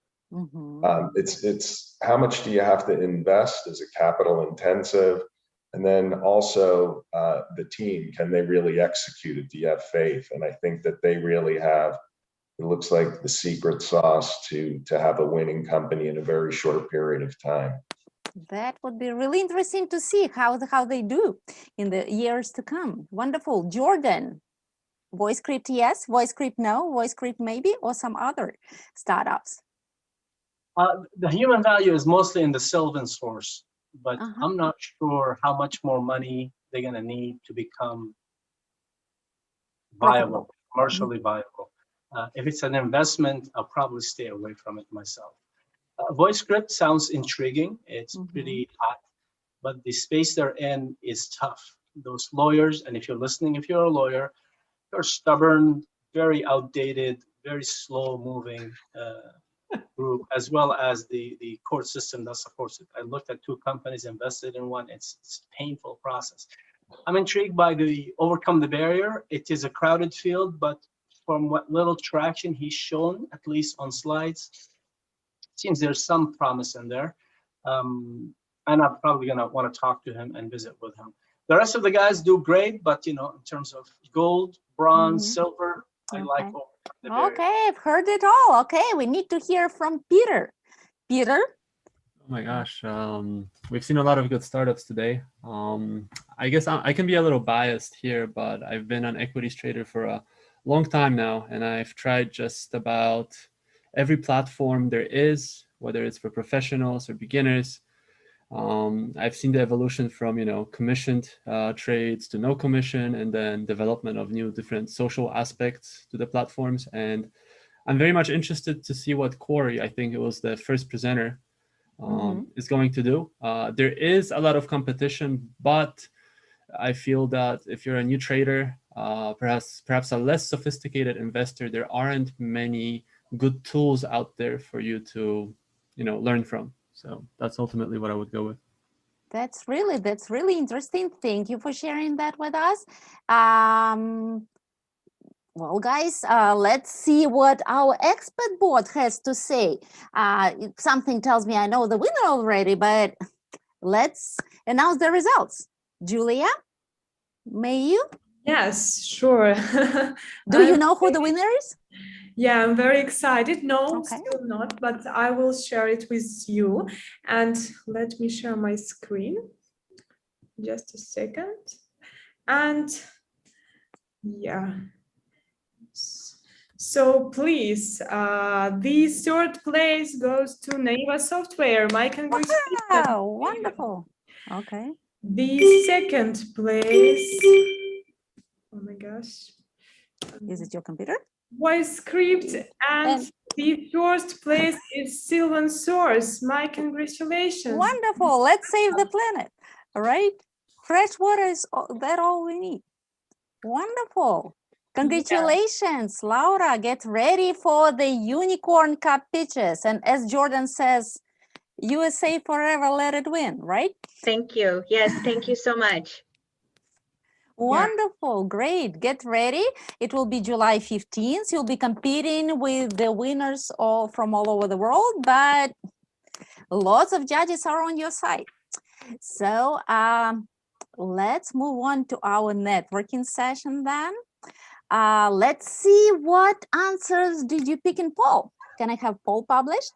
It's how much do you have to invest? Is it capital intensive? And then also the team, can they really execute it? Do you have faith? And I think that they really have it looks like the secret sauce to have a winning company in a very short period of time. That would be really interesting to see how they do in the years to come. Wonderful. Jordan, VoiceScript yes, VoiceScript no, VoiceScript maybe, or some other startups? The human value is mostly in the Sylvan Source, but I'm not sure how much more money they're going to need to become viable, commercially viable. If it's an investment, I'll probably stay away from it myself. VoiceScript sounds intriguing. It's pretty hot, but the space they're in is tough. Those lawyers, and if you're listening, if you're a lawyer, they're stubborn, very outdated, very slow moving group, as well as the court system that supports it. I looked at 2 companies, invested in one. It's a painful process. I'm intrigued by the overcome the barrier. It is a crowded field, but from what little traction he's shown, at least on slides, seems there's some promise in there. And I'm probably gonna want to talk to him and visit with him. The rest of the guys do great, but in terms of gold, bronze, silver, I like overcome the barrier. Okay, I've heard it all. Okay, we need to hear from Peter. Peter? Oh my gosh, we've seen a lot of good startups today. I guess I can be a little biased here, but I've been an equities trader for a long time now, and I've tried just about every platform there is, whether it's for professionals or beginners. I've seen the evolution from commissioned trades to no commission, and then development of new different social aspects to the platforms. And I'm very much interested to see what Qooore, I think it was the first presenter, is going to do. There is a lot of competition, but I feel that if you're a new trader, perhaps a less sophisticated investor, there aren't many good tools out there for you to learn from. So that's ultimately what I would go with. That's really interesting. Thank you for sharing that with us. Well, guys, let's see what our expert board has to say. Something tells me I know the winner already, but let's announce the results. Julia, may you? Yes, sure. Do you know who the winner is? Yeah, I'm very excited. No, still not, but I will share it with you. And let me share my screen. Just a second. And yeah. So please, the third place goes to Neva Software. My congratulations. Wow, wonderful. Okay. The second place, oh my gosh. Is it your computer? VoiceScript, and the first place is Sylvan Source. My congratulations. Wonderful. Let's save the planet. All right. Fresh water is that all we need. Wonderful. Congratulations, Laura. Get ready for the Unicorn Cup pitches. And as Jordan says, USA forever, let it win, right? Thank you. Yes, thank you so much. Wonderful, great. Get ready. It will be July 15th. You'll be competing with the winners from all over the world, but lots of judges are on your side. So let's move on to our networking session then. Let's see what answers did you pick in poll. Can I have poll published?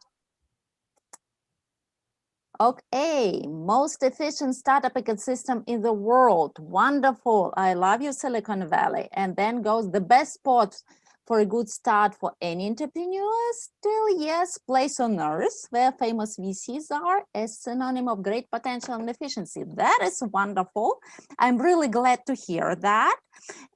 Okay, most efficient startup ecosystem in the world. Wonderful. I love you, Silicon Valley. And then goes the best spot for a good start for any entrepreneur. Still, yes, place on earth where famous VCs are a synonym of great potential and efficiency. That is wonderful. I'm really glad to hear that.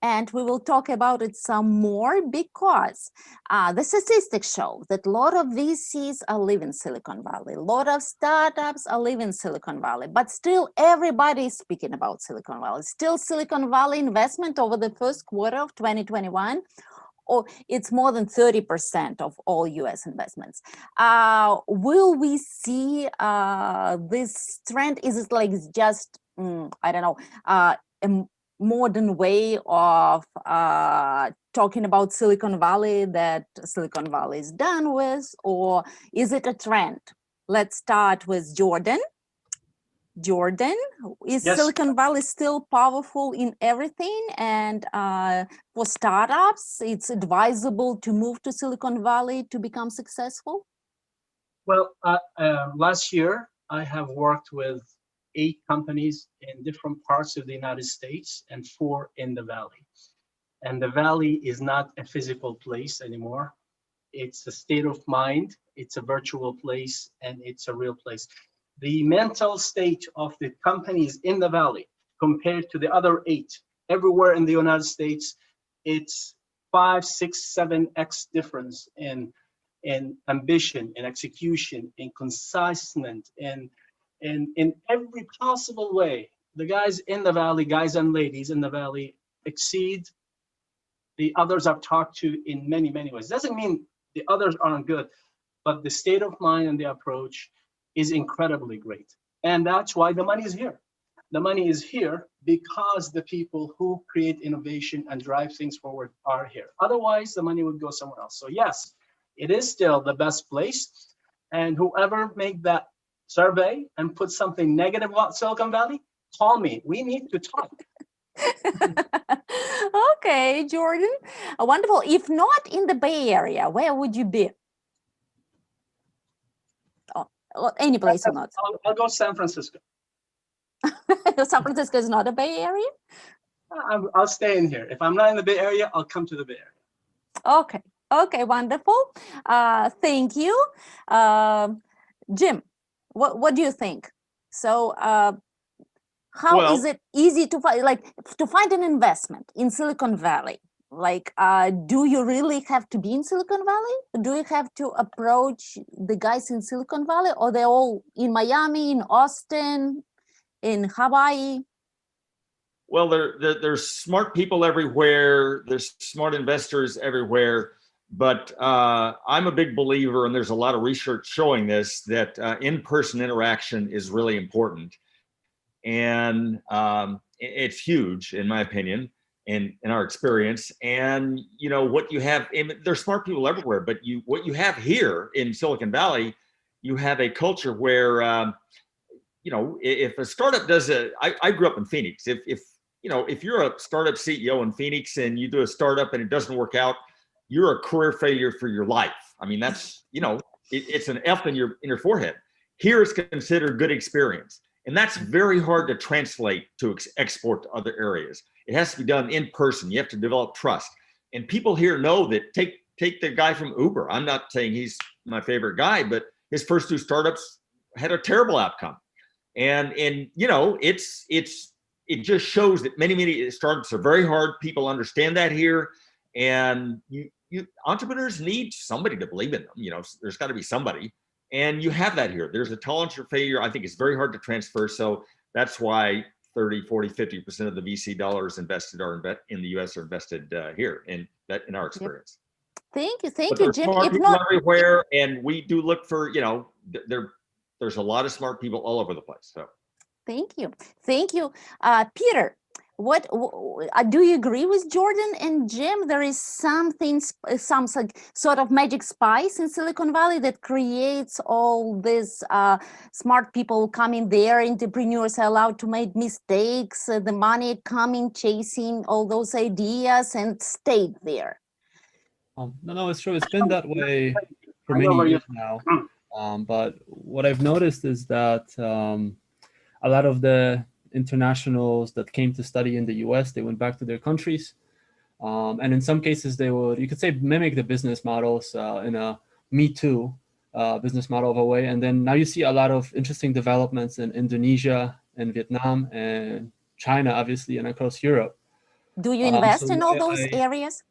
And we will talk about it some more because the statistics show that a lot of VCs are living in Silicon Valley. A lot of startups are living in Silicon Valley, but still everybody is speaking about Silicon Valley. Still Silicon Valley investment over the first quarter of 2021, or it's more than 30% of all US investments. Will we see this trend? Is it like just, I don't know, a modern way of talking about Silicon Valley that Silicon Valley is done with, or is it a trend? Let's start with Jordan. Jordan, is Yes. Silicon Valley still powerful in everything? And for startups, it's advisable to move to Silicon Valley to become successful? Well, last year, I have worked with 8 companies in different parts of the United States and 4 in the Valley. And the Valley is not a physical place anymore. It's a state of mind, it's a virtual place, and it's a real place. The mental state of the companies in the Valley compared to the other 8 everywhere in the United States, it's 5, 6, 7x difference in ambition, in execution, in conciseness, in every possible way. The guys in the Valley, guys and ladies in the Valley, exceed the others I've talked to in many, many ways. Doesn't mean the others aren't good, but the state of mind and the approach is incredibly great. And that's why the money is here. The money is here because the people who create innovation and drive things forward are here. Otherwise, the money would go somewhere else. So yes, it is still the best place. And whoever made that survey and put something negative about Silicon Valley, call me. We need to talk. Okay, Jordan, wonderful. If not in the Bay Area, where would you be? Oh, any place or not? I'll go San Francisco. San Francisco is not a Bay Area? I'll stay in here. If I'm not in the Bay Area, I'll come to the Bay Area. Okay, okay, wonderful. Thank you. Jim, what do you think? So how is it easy to find an investment in Silicon Valley? Like, do you really have to be in Silicon Valley? Do you have to approach the guys in Silicon Valley, or they're all in Miami, in Austin, in Hawaii? Well, there's smart people everywhere. There's smart investors everywhere. But I'm a big believer, and there's a lot of research showing this, that in-person interaction is really important. And it's huge, in my opinion, in our experience. And you know what you have, there's smart people everywhere, but what you have here in Silicon Valley, you have a culture where you know, if a startup does I grew up in Phoenix. If you're a startup CEO in Phoenix and you do a startup and it doesn't work out, you're a career failure for your life. I mean, that's, you know, it's an F in your forehead. Here it's considered good experience. And that's very hard to translate to export to other areas. It has to be done in person. You have to develop trust. And people here know that. Take the guy from Uber. I'm not saying he's my favorite guy, but his first 2 startups had a terrible outcome. And you know, it just shows that many startups are very hard. People understand that here. And entrepreneurs need somebody to believe in them. You know, there's got to be somebody. And you have that here. There's a tolerance for failure. I think it's very hard to transfer. So that's why 30, 40, 50% of the VC dollars invested in the US are invested here in our experience. Thank you, Jim. Smart people everywhere, and we do look for, you know, there's a lot of smart people all over the place. So thank you. Peter, what do you agree with Jordan and Jim? There is some sort of magic spice in Silicon Valley that creates all these smart people coming there. Entrepreneurs are allowed to make mistakes. The money coming, chasing all those ideas and stayed there. No, it's true. It's been that way for many years now. But what I've noticed is that a lot of the internationals that came to study in the US, they went back to their countries. And in some cases, they would, you could say, mimic the business models in a Me Too business model of a way. And then now you see a lot of interesting developments in Indonesia and Vietnam and China, obviously, and across Europe. Do you invest in all those areas?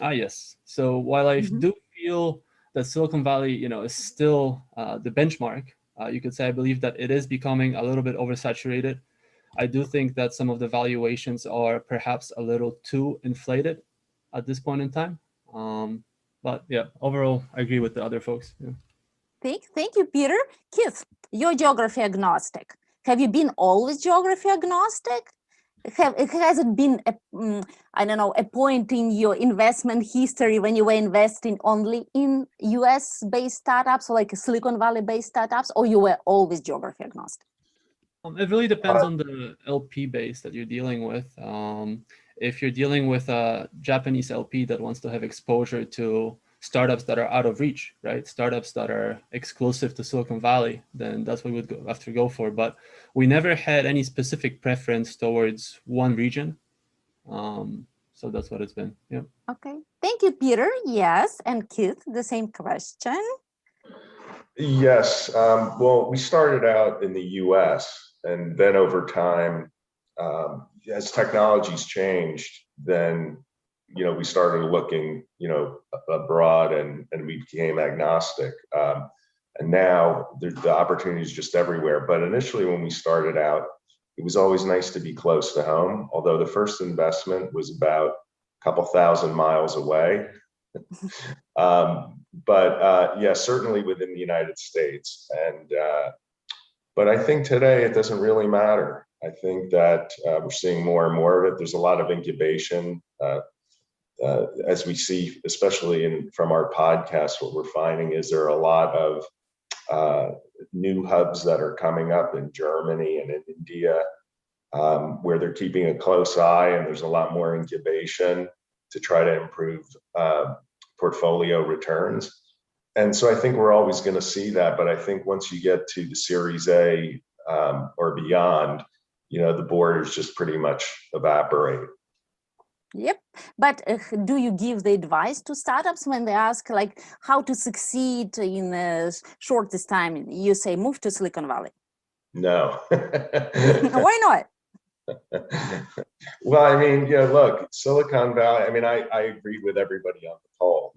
Yes. So while I do feel that Silicon Valley, you know, is still the benchmark, you could say I believe that it is becoming a little bit oversaturated. I do think that some of the valuations are perhaps a little too inflated at this point in time. But yeah, overall, I agree with the other folks. Yeah. Thank you, Peter. Keith, you're geography agnostic. Have you been always geography agnostic? Has it been, a point in your investment history when you were investing only in US-based startups, or like Silicon Valley-based startups, or you were always geography agnostic? It really depends on the LP base that you're dealing with. If you're dealing with a Japanese LP that wants to have exposure to startups that are out of reach, right? Startups that are exclusive to Silicon Valley, then that's what we would have to go for. But we never had any specific preference towards one region. So that's what it's been. Yeah. Okay. Thank you, Peter. Yes. And Keith, the same question. Yes. Well, we started out in the US, and then over time, as technologies changed, then, we started looking, abroad, and we became agnostic. And now the opportunity is just everywhere. But initially, when we started out, it was always nice to be close to home, although the first investment was about a couple thousand miles away. But yeah, certainly within the United States. And but I think today it doesn't really matter. I think that we're seeing more and more of it. There's a lot of incubation, as we see, especially from our podcast. What we're finding is there are a lot of new hubs that are coming up in Germany and in India, where they're keeping a close eye, and there's a lot more incubation to try to improve portfolio returns. And so I think we're always going to see that. But I think once you get to the Series A or beyond, the borders just pretty much evaporate. Yep. But do you give the advice to startups when they ask like how to succeed in the shortest time? You say move to Silicon Valley. No. Why not? Well, I mean, look, Silicon Valley, I mean, I agree with everybody on the call.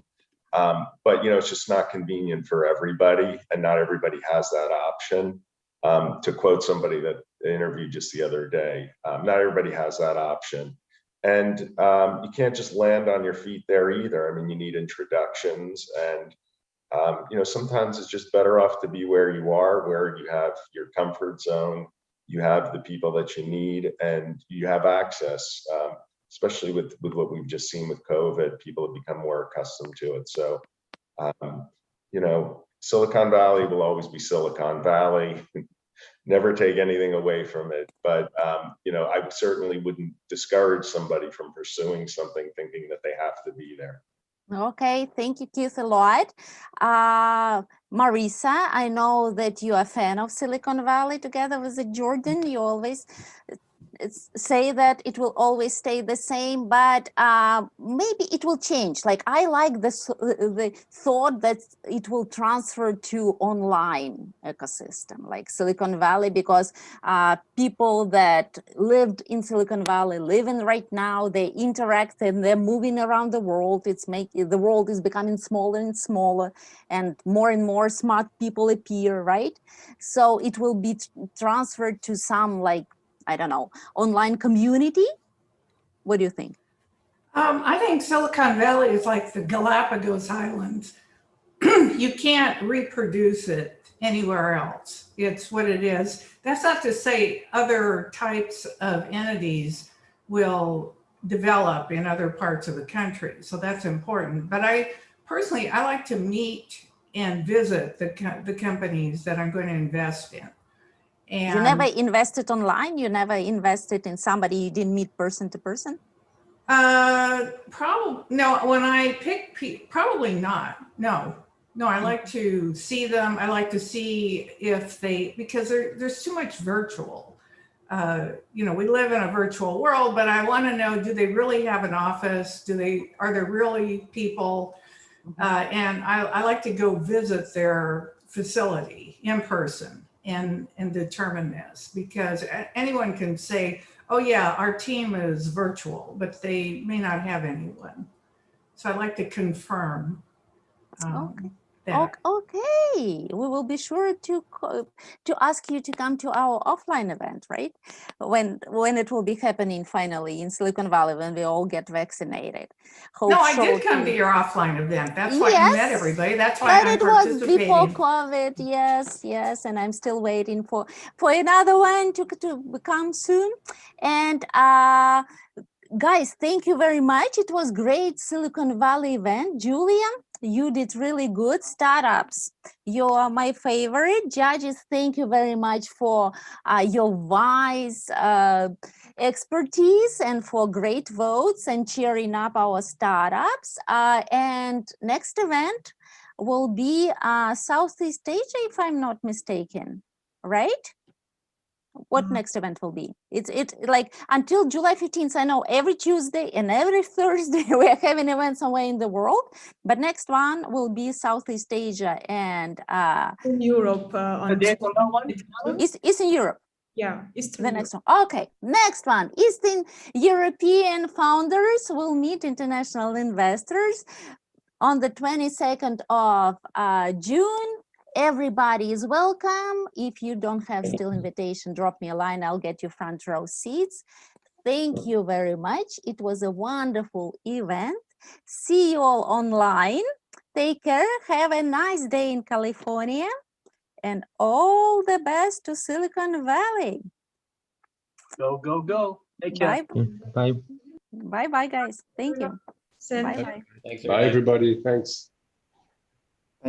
But, it's just not convenient for everybody, and not everybody has that option. To quote somebody that I interviewed just the other day, not everybody has that option. And you can't just land on your feet there either. I mean, you need introductions, and, sometimes it's just better off to be where you are, where you have your comfort zone, you have the people that you need, and you have access. Especially with what we've just seen with COVID, people have become more accustomed to it. So, Silicon Valley will always be Silicon Valley. Never take anything away from it. But, I certainly wouldn't discourage somebody from pursuing something thinking that they have to be there. Okay, thank you, Keith, a lot. Marisa, I know that you are a fan of Silicon Valley together with Jordan. You always say that it will always stay the same, but maybe it will change. Like I like the thought that it will transfer to online ecosystem like Silicon Valley, because people that lived in Silicon Valley live in right now, they interact and they're moving around the world. The world is becoming smaller and smaller, and more smart people appear, right? So it will be transferred to some, like, I don't know, online community. What do you think? I think Silicon Valley is like the Galapagos Islands. You can't reproduce it anywhere else. It's what it is. That's not to say other types of entities will develop in other parts of the country. So that's important. But I like to meet and visit the companies that I'm going to invest in. And you never invested online? You never invested in somebody you didn't meet person to person? Probably no. When I pick, probably not. No, I like to see them. I like to see if they, because there's too much virtual. We live in a virtual world, but I want to know, do they really have an office? Are there really people? And I like to go visit their facility in person and determine this, because anyone can say, oh yeah, our team is virtual, but they may not have anyone. So I'd like to confirm that. Okay, we will be sure to ask you to come to our offline event, right? When it will be happening finally in Silicon Valley, when we all get vaccinated. I did come to your offline event. That's why you met everybody. That's why I'm participating. But it was before COVID. Yes, and I'm still waiting for another one to come soon. And guys, thank you very much. It was great Silicon Valley event. Julia, You did really good. Startups, you're my favorite. Judges, thank you very much for your wise expertise and for great votes and cheering up our startups. And next event will be Southeast Asia, if I'm not mistaken, right? What next event will be? It's like until July 15th. I know every Tuesday and every Thursday we are having events somewhere in the world, but next one will be Southeast Asia and in Europe. Eastern Europe. Yeah, Eastern the next one. Okay, next one. Eastern European founders will meet international investors on the 22nd of June. Everybody is welcome. If you don't have still invitation, drop me a line. I'll get you front row seats. Thank you very much. It was a wonderful event. See you all online. Take care. Have a nice day in California. And all the best to Silicon Valley. Go, go, go. Take care. Bye. Bye. Bye-bye, guys. Thank you. Send Bye-bye. Thanks, Bye, everybody. Thanks.